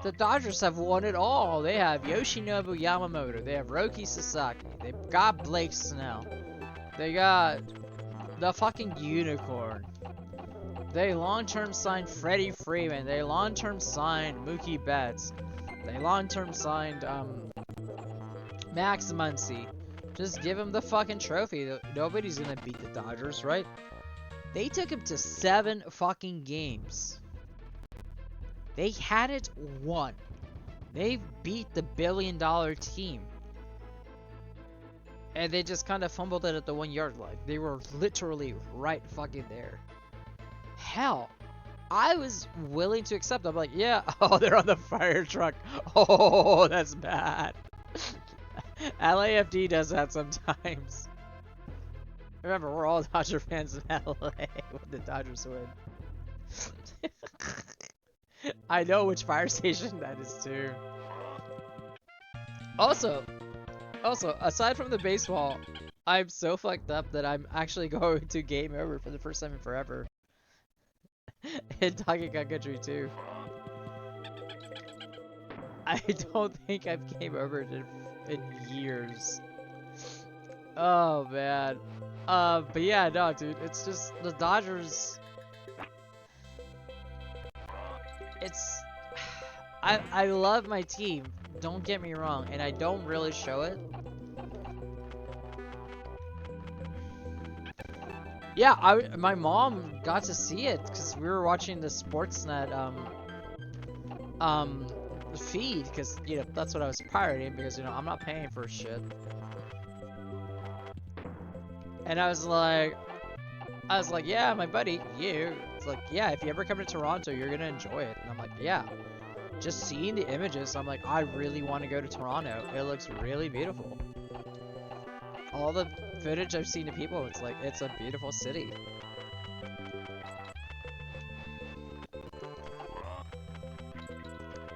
The Dodgers have won it all. They have Yoshinobu Yamamoto. They have Roki Sasaki. They've got Blake Snell. They got the fucking unicorn. They long-term signed Freddie Freeman. They long-term signed Mookie Betts. They long-term signed Max Muncy. Just give him the fucking trophy. Nobody's gonna beat the Dodgers, right? They took him to 7 fucking games. They had it won. They beat the billion-dollar team. And they just kind of fumbled it at the 1-yard line. They were literally right fucking there. Hell, I was willing to accept. I'm like, yeah, oh, they're on the fire truck. Oh, that's bad. LAFD does that sometimes. Remember, we're all Dodger fans in LA when the Dodgers win. I know which fire station that is too. Also, aside from the baseball, I'm so fucked up that I'm actually going to Game Over for the first time in forever. In Donkey Kong Country 2. I don't think I've Game Over in years. Oh man. But yeah, no, dude, it's just the Dodgers. It's I love my team, don't get me wrong, and I don't really show it. Yeah, my mom got to see it because we were watching the Sportsnet feed, because you know that's what I was pirating, because you know I'm not paying for shit. And I was like, yeah, my buddy, you. It's like, yeah, if you ever come to Toronto, you're gonna enjoy it. And I'm like, yeah. Just seeing the images, I'm like, I really want to go to Toronto. It looks really beautiful. All the footage I've seen of people, it's like, it's a beautiful city.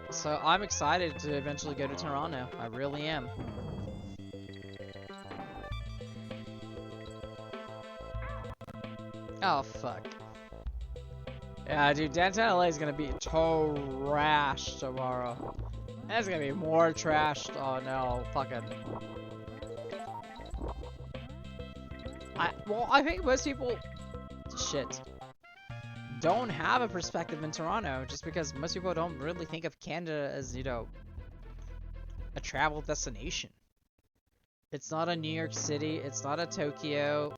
So I'm excited to eventually go to Toronto. I really am. Oh, fuck. Yeah, dude, downtown LA is gonna be trash tomorrow. And it's gonna be more trash. Oh no, fucking. I think most people, shit, don't have a perspective in Toronto, just because most people don't really think of Canada as, you know, a travel destination. It's not a New York City, it's not a Tokyo,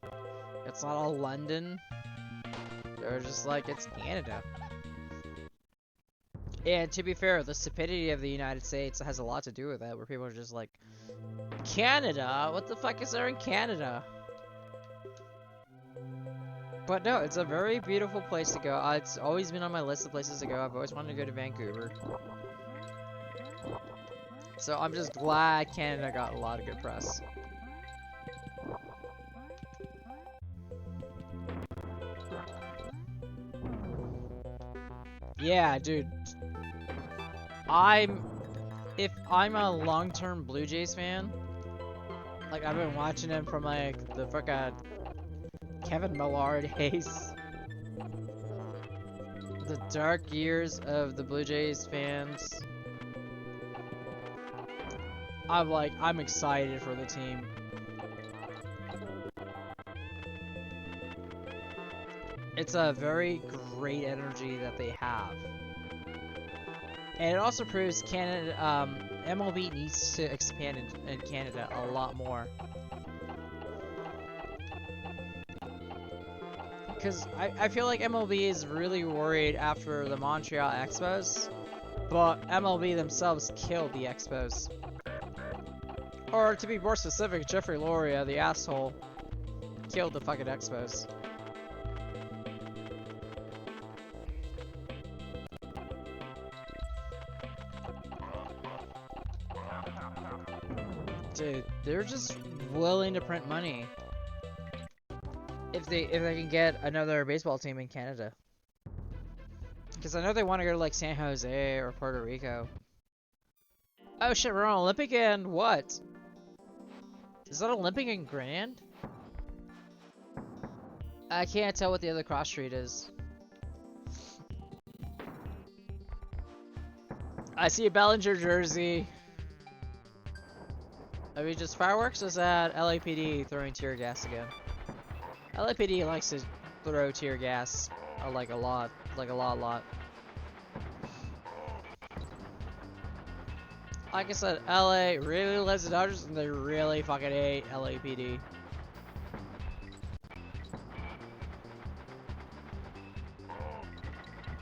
it's not a London. They're just like, it's Canada. And to be fair, the stupidity of the United States has a lot to do with that, where people are just like, Canada? What the fuck is there in Canada? But no, it's a very beautiful place to go. It's always been on my list of places to go. I've always wanted to go to Vancouver. So I'm just glad Canada got a lot of good press. Yeah, dude. If I'm a long-term Blue Jays fan, like I've been watching him from like the fucking Kevin Millard days, the dark years of the Blue Jays fans. I'm excited for the team. It's a very great energy that they have. And it also proves Canada, MLB needs to expand in Canada a lot more. Because I feel like MLB is really worried after the Montreal Expos, but MLB themselves killed the Expos. Or to be more specific, Jeffrey Loria, the asshole, killed the fucking Expos. Dude, they're just willing to print money if they can get another baseball team in Canada. Because I know they want to go to like San Jose or Puerto Rico. Oh shit, we're on Olympic and what? Is that Olympic and Grand? I can't tell what the other cross street is. I see a Bellinger jersey. I mean, just fireworks is at LAPD throwing tear gas again. LAPD likes to throw tear gas like a lot. Like a lot. Like I said, LA really loves the Dodgers and they really fucking hate LAPD.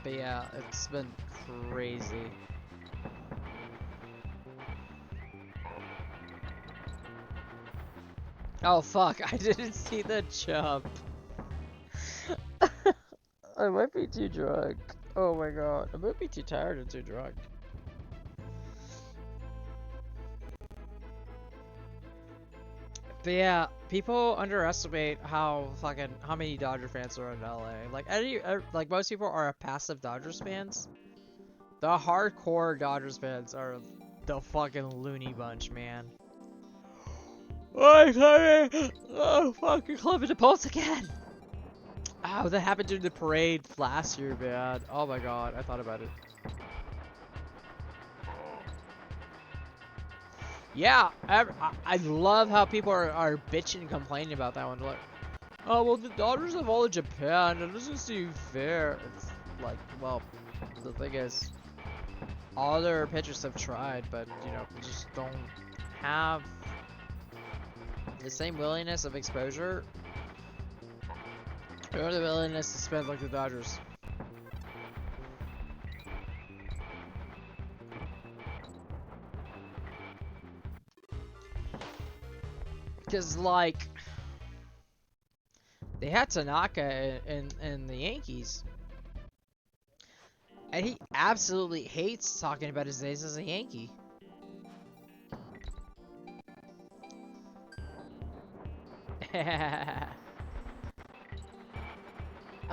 But yeah, it's been crazy. Oh fuck, I didn't see the jump. I might be too drunk. Oh my god, I might be too tired and too drunk. But yeah, people underestimate how many Dodger fans are in LA. Like most people are passive Dodgers fans. The hardcore Dodgers fans are the fucking loony bunch, man. Oh fuck, you're clubbing the pulse again. Oh, that happened during the parade last year, man. Oh my god, I thought about it. Yeah, I love how people are bitching and complaining about that one. Like, oh, well, the Dodgers have all of Japan. It doesn't seem fair. It's like, well, the thing is, all their pitchers have tried, but, you know, just don't have the same willingness of exposure or the willingness to spend like the Dodgers. Because, like, they had Tanaka in the Yankees. And he absolutely hates talking about his days as a Yankee. I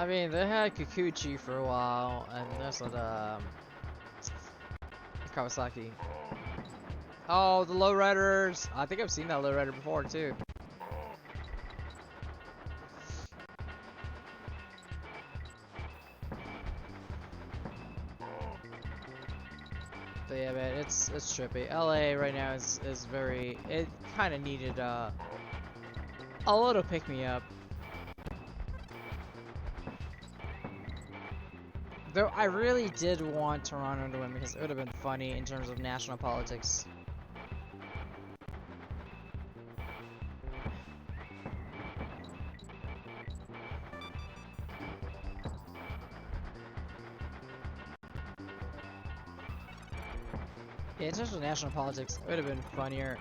mean, they had Kikuchi for a while, and there's Kawasaki. Oh, the lowriders! I think I've seen that lowrider before too. But yeah, man, it's trippy. LA right now is very. It kind of needed a little pick me up. Though I really did want Toronto to win because it would have been funny in terms of national politics. Yeah, in terms of national politics, it would have been funnier.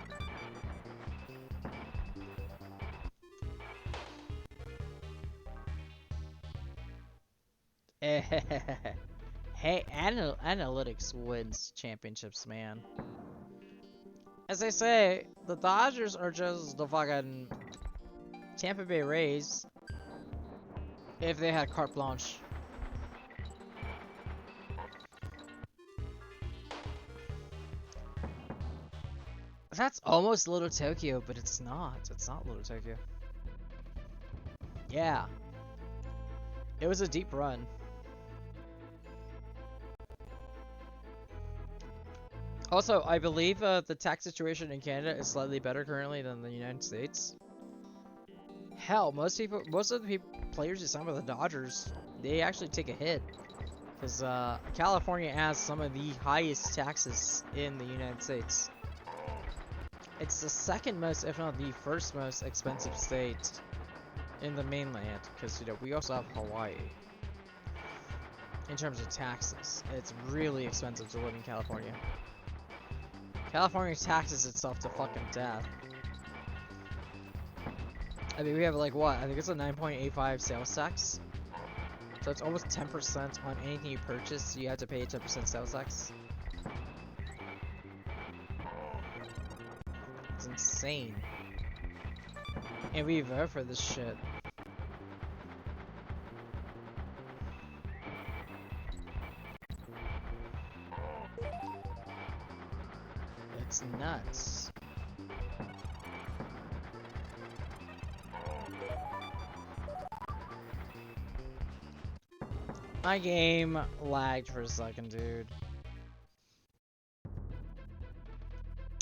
Hey, analytics wins championships, man. As I say, the Dodgers are just the fucking Tampa Bay Rays if they had carte blanche. That's almost Little Tokyo, but it's not. It's not Little Tokyo. Yeah. It was a deep run. Also, I believe the tax situation in Canada is slightly better currently than the United States. Hell, most of the players who sign with the Dodgers, they actually take a hit. Because California has some of the highest taxes in the United States. It's the second most, if not the first most expensive state in the mainland. Because, you know, we also have Hawaii. In terms of taxes, it's really expensive to live in California. California taxes itself to fucking death. I mean, we have like what? I think it's a 9.85 sales tax. So it's almost 10% on anything you purchase. So you have to pay 10% sales tax. It's insane. And we vote for this shit. It's nuts. My game lagged for a second, dude.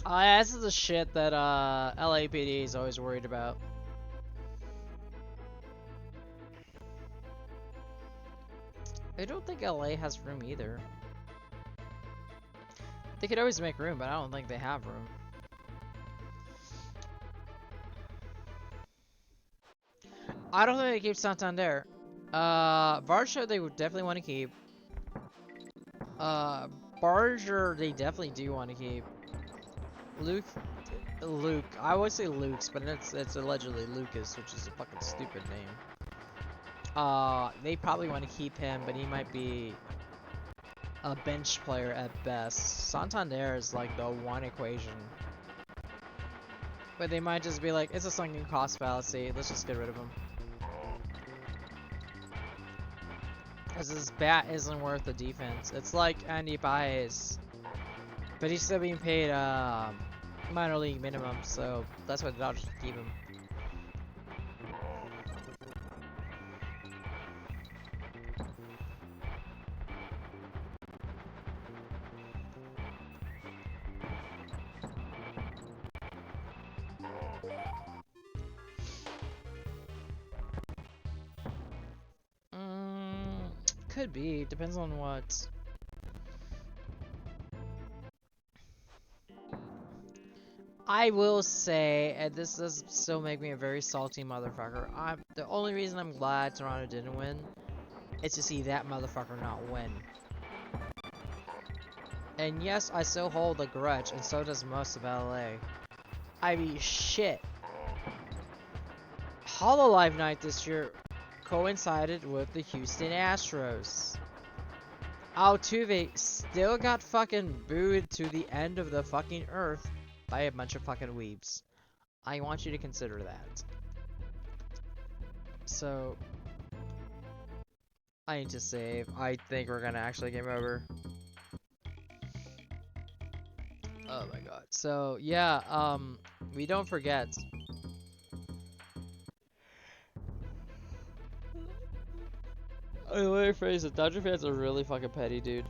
This is the shit that LAPD is always worried about. I don't think LA has room either. They could always make room, but I don't think they have room. I don't think they keep Santander. Varsho they would definitely want to keep. Barger they definitely do want to keep. Luke, I would say Luke's, but it's allegedly Lucas, which is a fucking stupid name. They probably want to keep him, but he might be a bench player at best. Santander is like the one equation. But they might just be like, it's a sunken cost fallacy, let's just get rid of him. Because his bat isn't worth the defense. It's like Andy Baez. But he's still being paid minor league minimum, so that's why the Dodgers keep him. Could be. Depends on what. I will say, and this does still make me a very salty motherfucker. The only reason I'm glad Toronto didn't win is to see that motherfucker not win. And yes, I still hold a grudge, and so does most of LA. I mean, shit. Hololive Night this year coincided with the Houston Astros. Altuve still got fucking booed to the end of the fucking earth by a bunch of fucking weebs. I want you to consider that. So, I need to save. I think we're gonna actually game over. Oh my god. So, yeah, we don't forget. Let me phrase it. Dodger fans are really fucking petty, dude.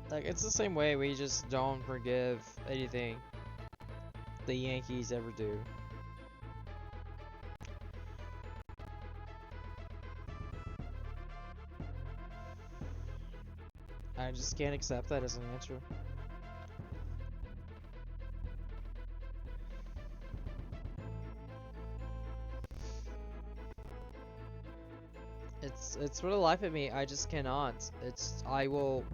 Like, it's the same way we just don't forgive anything the Yankees ever do. I just can't accept that as an answer. It's for the life of me, I just cannot. I will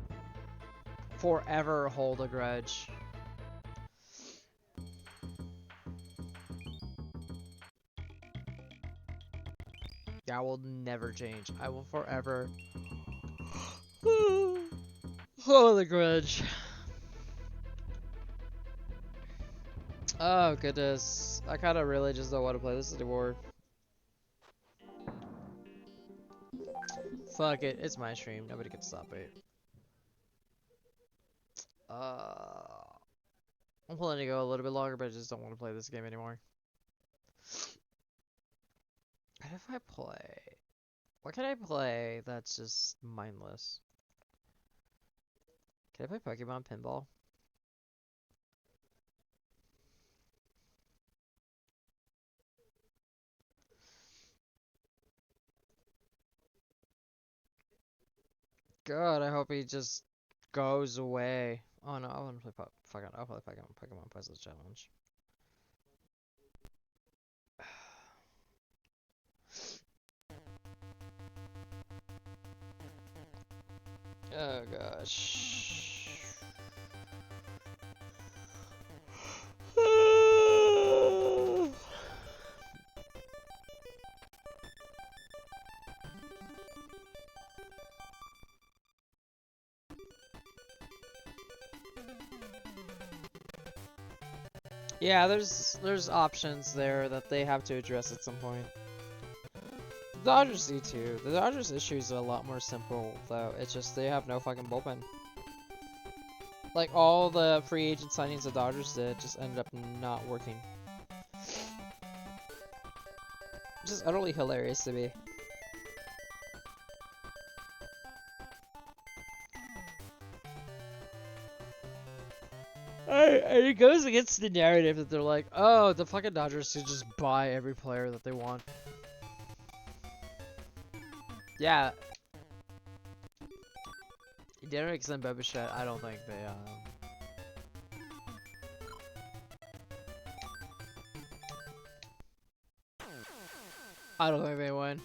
forever hold a grudge. That will never change. I will forever hold a grudge. Oh goodness. I kinda really just don't want to play this anymore. Fuck it, it's my stream. Nobody can stop it. I'm planning to go a little bit longer, but I just don't want to play this game anymore. What if I play? What can I play that's just mindless? Can I play Pokemon Pinball? God, I hope he just goes away. Oh no, I want to play I'll play Pokemon Puzzle Challenge. Oh gosh. Yeah, there's options there that they have to address at some point. The Dodgers do too. The Dodgers' issues are a lot more simple though. It's just they have no fucking bullpen. Like all the free agent signings the Dodgers did just ended up not working. Just utterly hilarious to me. It goes against the narrative that they're like, oh, the fucking Dodgers should just buy every player that they want. Yeah. Derek and Bobichet, I don't think they, I don't think they win.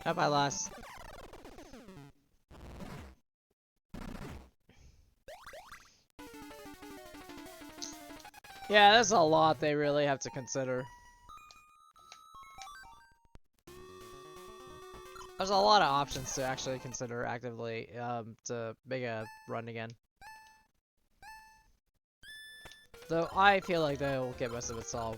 Hope I lost. Yeah, that's a lot they really have to consider. There's a lot of options to actually consider actively to make a run again. Though I feel like they'll get most of it solved.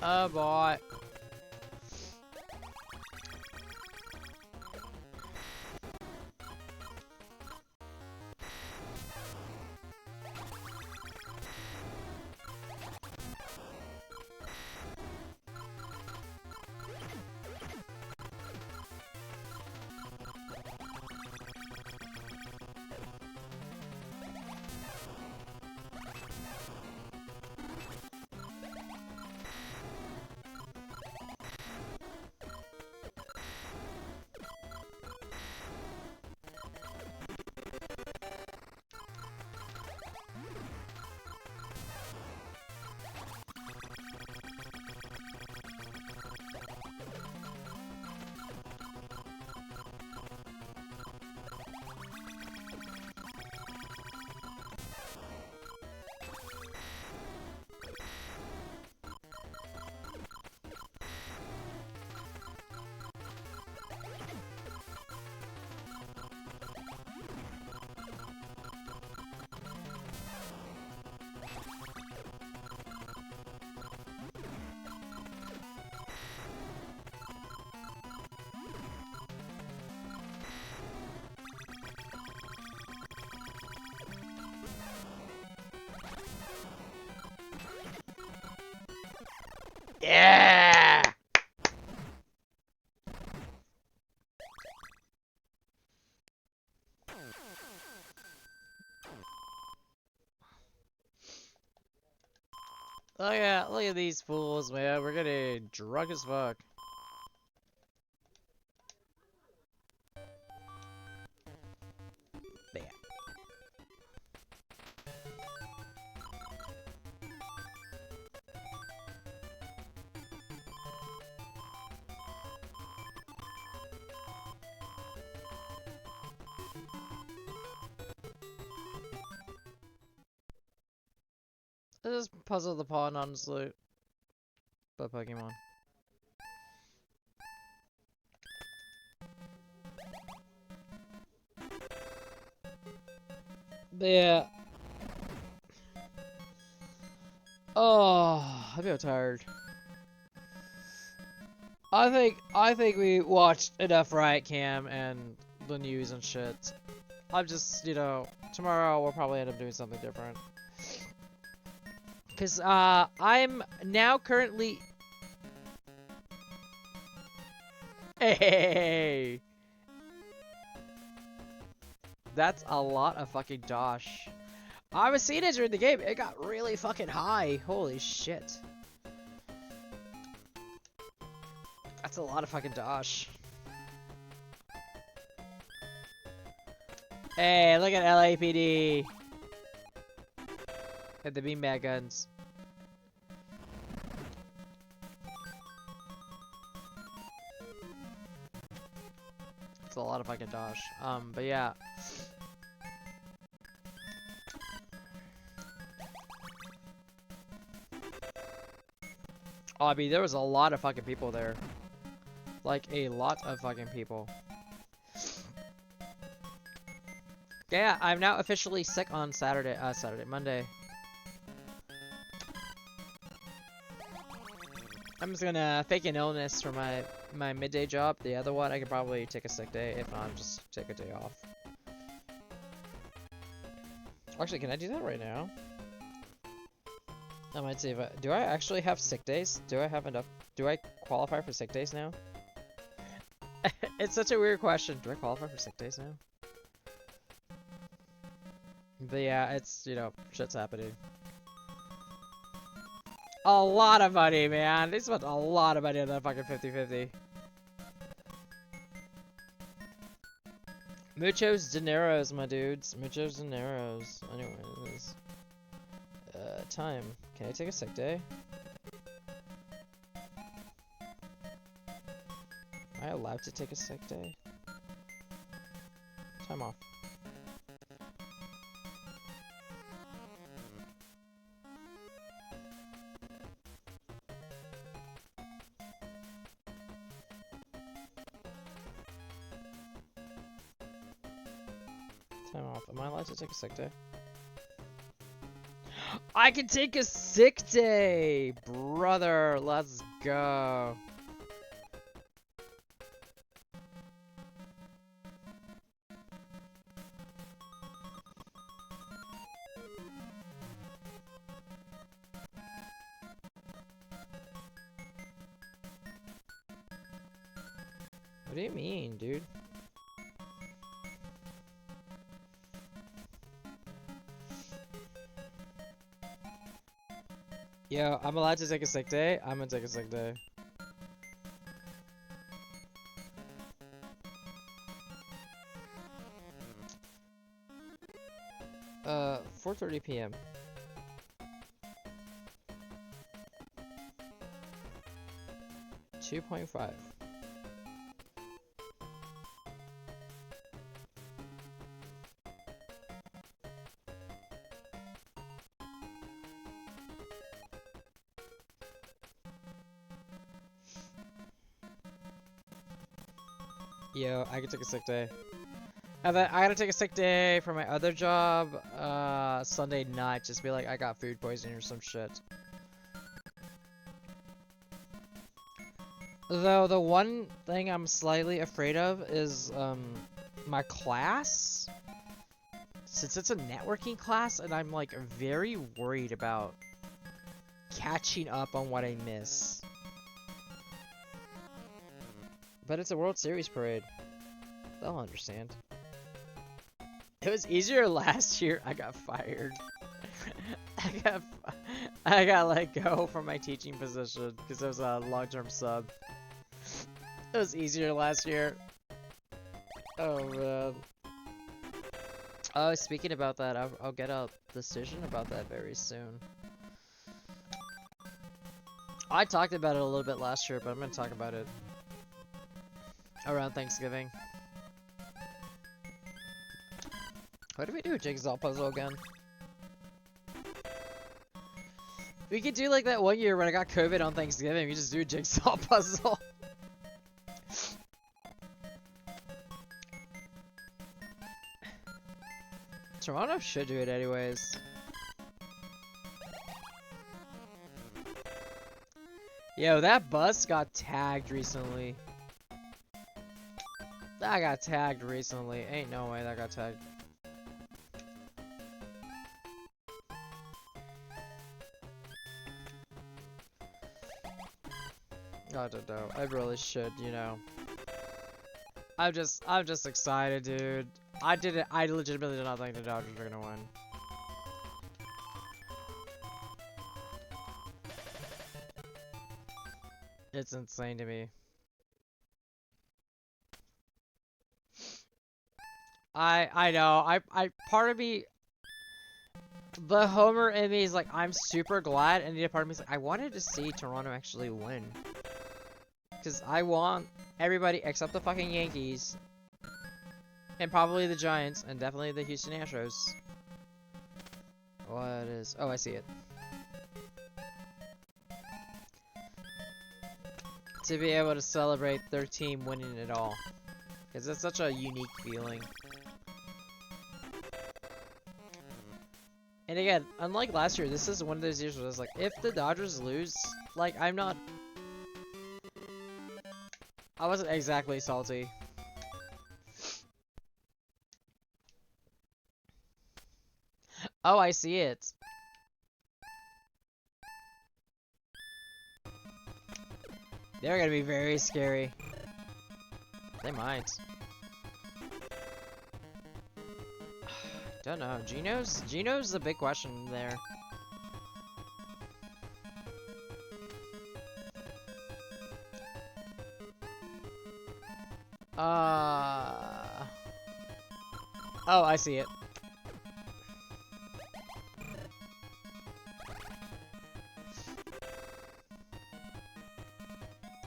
Oh boy. at these fools, man. We're getting drunk as fuck. Yeah. This is Puzzle the Pawn, honestly. But Pokemon. But yeah. Oh, I feel tired. I think we watched enough Riot Cam and the news and shit. I'm just, you know, tomorrow we'll probably end up doing something different. Cause I'm now currently. Hey, that's a lot of fucking dosh. I was seeing it during the game. It got really fucking high. Holy shit. That's a lot of fucking dosh. Hey, look at LAPD. And the beanbag guns. It's a lot of fucking dosh. But yeah. Oh, I mean, there was a lot of fucking people there. Like, a lot of fucking people. Yeah, I'm now officially sick on Monday. I'm just gonna fake an illness for my midday job. The other one, I could probably take a sick day. If not, just take a day off. Actually, can I do that right now? I might see if do I actually have sick days? Do I have enough? Do I qualify for sick days now? It's such a weird question. Do I qualify for sick days now? But yeah, it's, you know, shit's happening. A lot of money, man. They spent a lot of money on that fucking 50-50. Muchos dineros, my dudes. Muchos dineros. Anyways. Time. Can I take a sick day? Am I allowed to take a sick day? Time off. Time off. Am I allowed to take a sick day? I can take a sick day! Brother, let's go. What do you mean, dude? Yo, I'm allowed to take a sick day? I'm gonna take a sick day. Uh, 4:30 p.m. $2.5. Yo, I can take a sick day. And then I gotta take a sick day for my other job, Sunday night. Just be like, I got food poisoning or some shit. Though the one thing I'm slightly afraid of is, my class. Since it's a networking class, and I'm like very worried about catching up on what I miss. But it's a World Series parade. They'll understand. It was easier last year. I got fired. I got let go from my teaching position because it was a long-term sub. It was easier last year. Oh man. Oh, speaking about that, I'll get a decision about that very soon. I talked about it a little bit last year, but I'm gonna talk about it around Thanksgiving. What do we do? Jigsaw puzzle again? We could do like that one year when I got COVID on Thanksgiving. We just do a jigsaw puzzle. Toronto should do it anyways. Yo, that bus got tagged recently. That got tagged recently. Ain't no way that got tagged. I don't know. I really should, you know. I'm just excited, dude. I legitimately did not think the Dodgers were gonna win. It's insane to me. I know. I part of me, the homer in me is like, I'm super glad, and the other part of me is like, I wanted to see Toronto actually win. Because I want everybody except the fucking Yankees, and probably the Giants, and definitely the Houston Astros. What is... Oh, I see it. To be able to celebrate their team winning it all. Because it's such a unique feeling. And again, unlike last year, this is one of those years where it's like, if the Dodgers lose, like, I wasn't exactly salty. Oh, I see it. They're gonna be very scary. They might. Don't know. Gino's the big question there. Oh, I see it.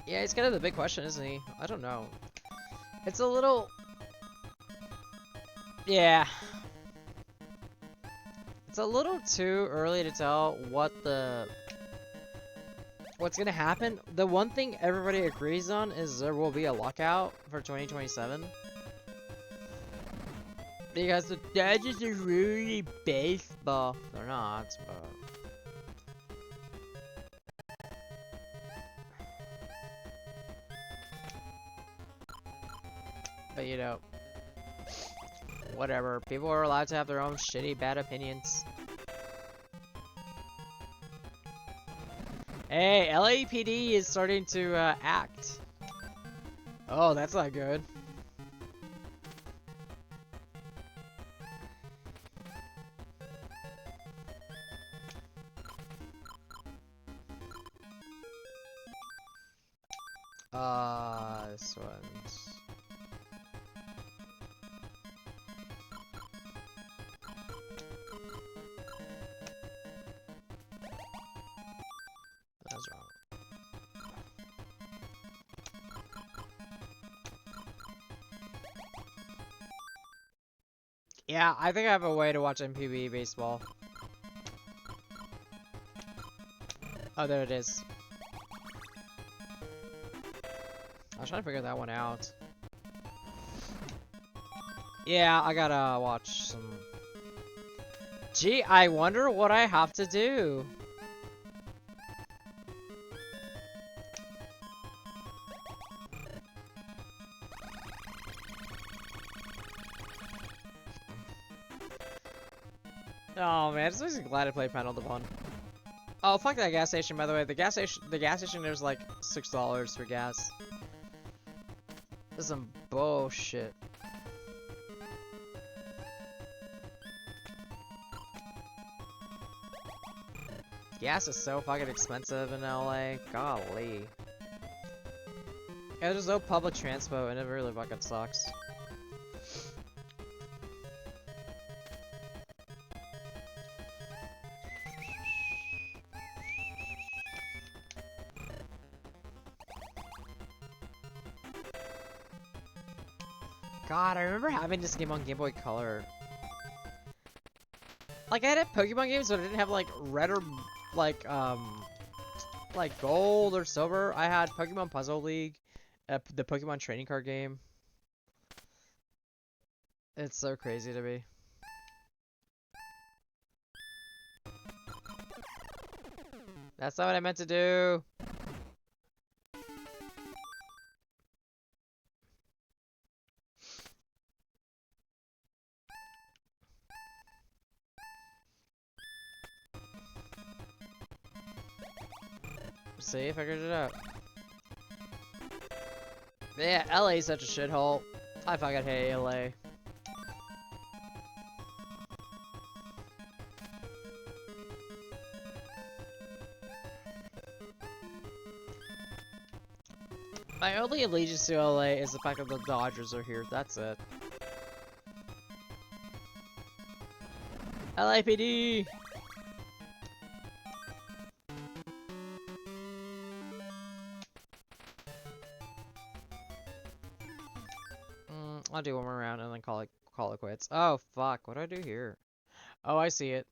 Yeah, he's kind of the big question, isn't he? I don't know. It's a little... Yeah. It's a little too early to tell what's gonna happen. The one thing everybody agrees on is there will be a lockout for 2027. Because the Dodgers are really baseball. They're not, but... But you know, whatever. People are allowed to have their own shitty, bad opinions. Hey, LAPD is starting to act. Oh, that's not good. This one's... That's wrong. Yeah, I think I have a way to watch MPB baseball. Oh, there it is. I was trying to figure that one out. Yeah, I gotta watch some... Gee, I wonder what I have to do. Oh man, I'm just glad I played Panel Upon. Oh, fuck that gas station, by the way. The gas station there's like $6 for gas. This is some bullshit. Gas is so fucking expensive in LA. Golly. Yeah, there's no public transport and it really fucking sucks. God, I remember having this game on Game Boy Color. Like, I had Pokemon games, but I didn't have, like, red or, like gold or silver. I had Pokemon Puzzle League, the Pokemon trading card game. It's so crazy to me. That's not what I meant to do. See, I figured it out. Yeah, LA is such a shithole. I fucking hate LA. My only allegiance to LA is the fact that the Dodgers are here. That's it. LAPD! I'll do one more round and then call it quits. Oh fuck, what do I do here? Oh, I see it.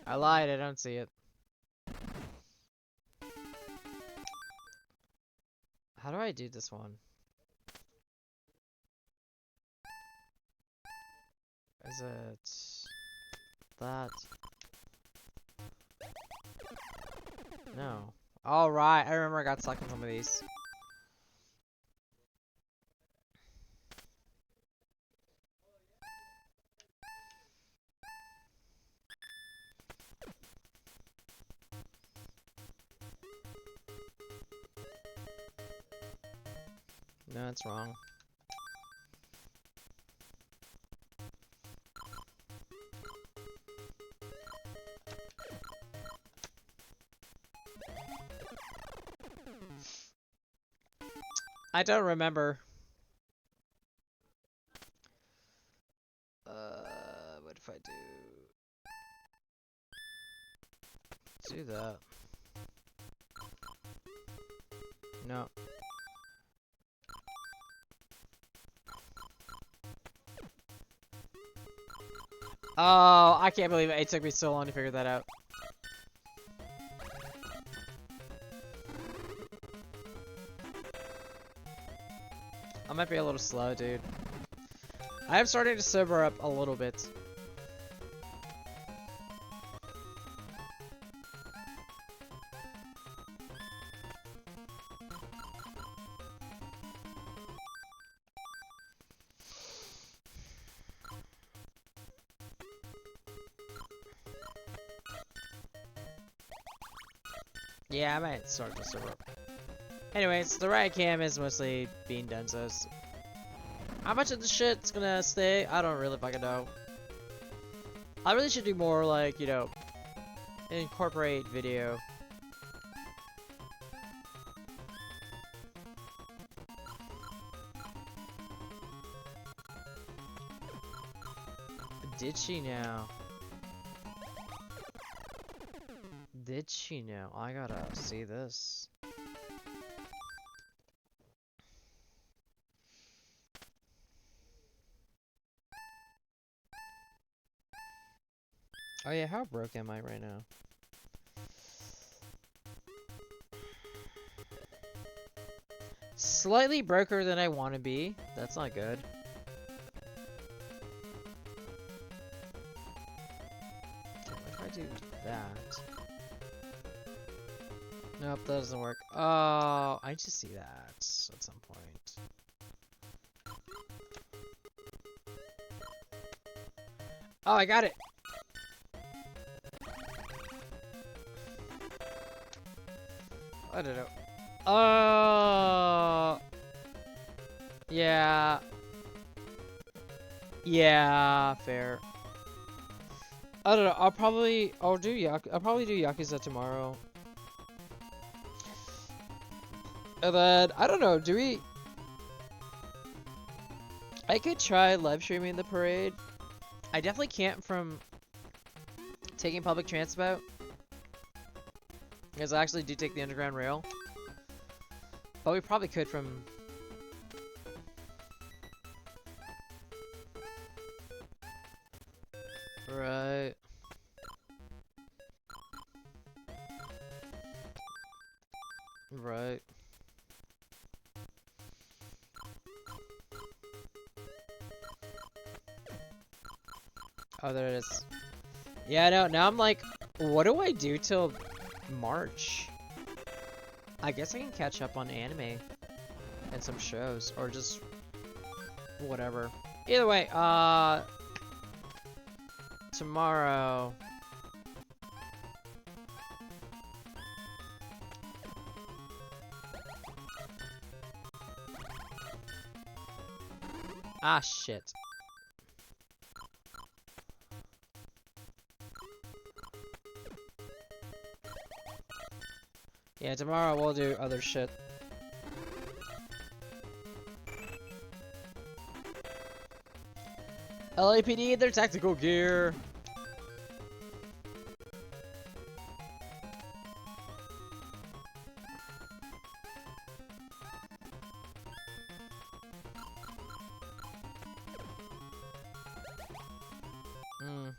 I lied, I don't see it. How do I do this one? Is it that? No. All right, I remember I got stuck on some of these. No, that's wrong. I don't remember. What if I do that? No. Oh, I can't believe it. It took me so long to figure that out. I might be a little slow, dude. I am starting to sober up a little bit. Yeah, I might start to sober up. Anyways, the riot cam is mostly being done, so how much of the shit's gonna stay? I don't really fucking know. I really should do more, like, you know, incorporate video. Did she now? Did she now? I gotta see this. Oh yeah, how broke am I right now? Slightly broker than I want to be. That's not good. Okay, if I do that. Nope, that doesn't work. Oh, I need to see that at some point. Oh, I got it. I don't know. Yeah. Yeah, fair. I don't know. I'll probably do Yakuza tomorrow. And then I don't know. I could try live streaming the parade. I definitely can't from taking public transport. Because I actually do take the Underground Rail. But we probably could from... Right. Right. Oh, there it is. Yeah, no, now I'm like, what do I do till March? I guess I can catch up on anime and some shows, or just whatever. Either way, tomorrow. Ah, shit. Yeah, tomorrow we'll do other shit. LAPD, their tactical gear. Hmm.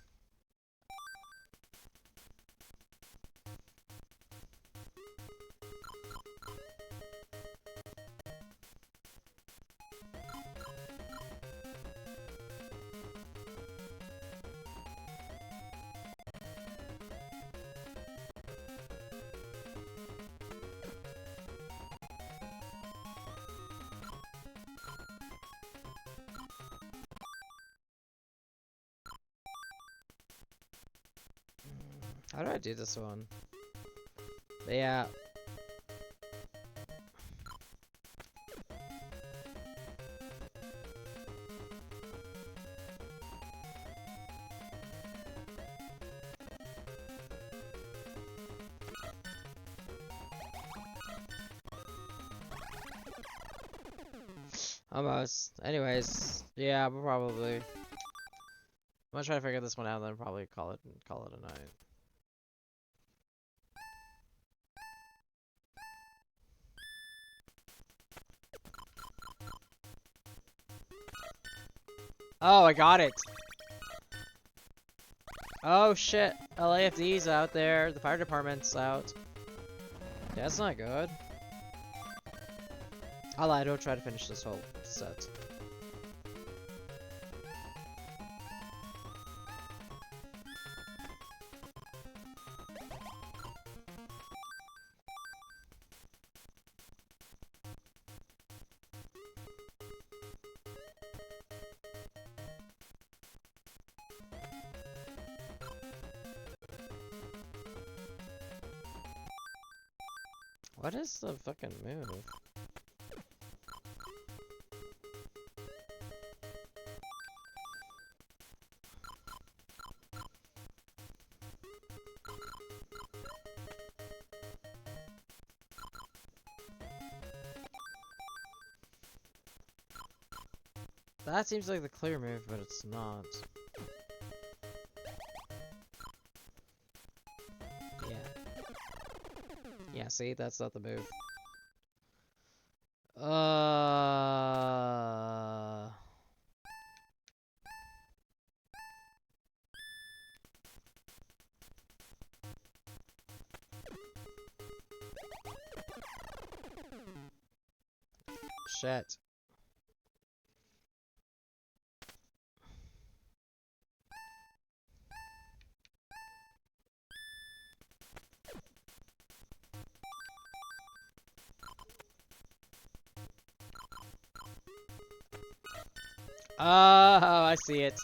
How do I do this one? Yeah. Almost. Anyways, yeah, probably. I'm gonna try to figure this one out, then probably call it a night. Oh, I got it. Oh shit, LAFD's out there. The fire department's out. Yeah, that's not good. I lied. Don't try to finish this whole set. What is the fucking move? That seems like the clear move, but it's not. Yeah. Yeah, see? That's not the move. Shit. Oh, I see it.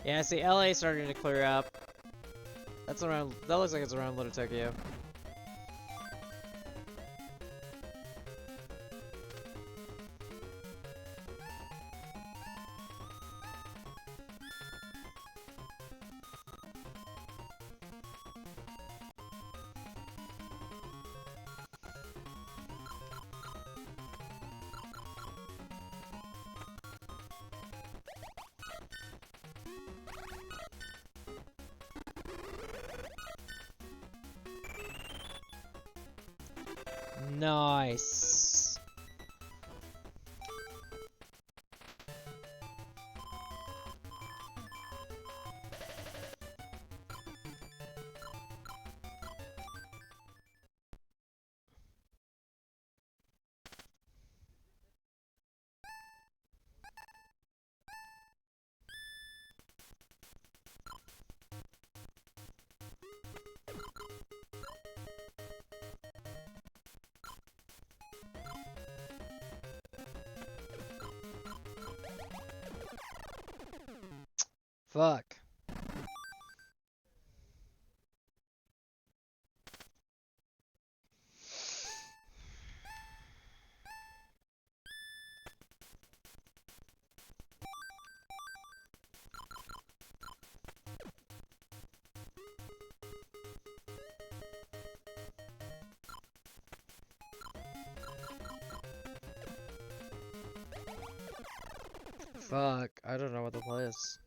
Yeah, see, LA starting to clear up. That's around. That looks like it's around Little Tokyo. Nice. Fuck. Fuck, I don't know what the play is.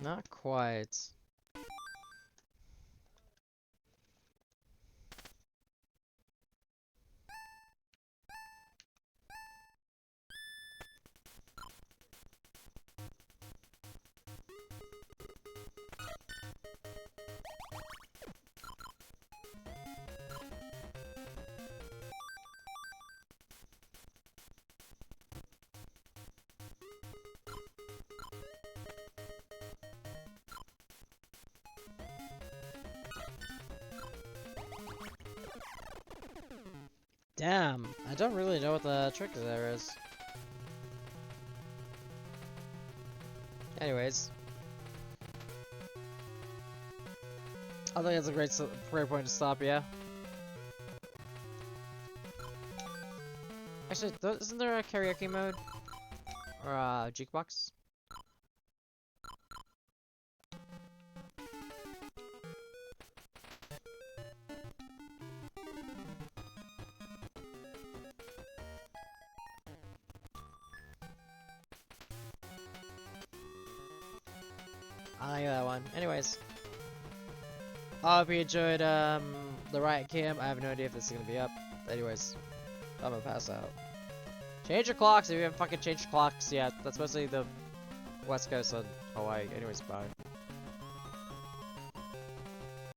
Not quite. Damn, I don't really know what the trick there is. Anyways. I think it's a great point to stop, yeah. Actually, isn't there a karaoke mode? Or a jukebox? I like that one. Anyways. I hope you enjoyed the Riot Cam. I have no idea if this is gonna be up. Anyways, I'm gonna pass out. Change your clocks if you haven't fucking changed your clocks yet. That's mostly the West Coast on Hawaii. Anyways, bye.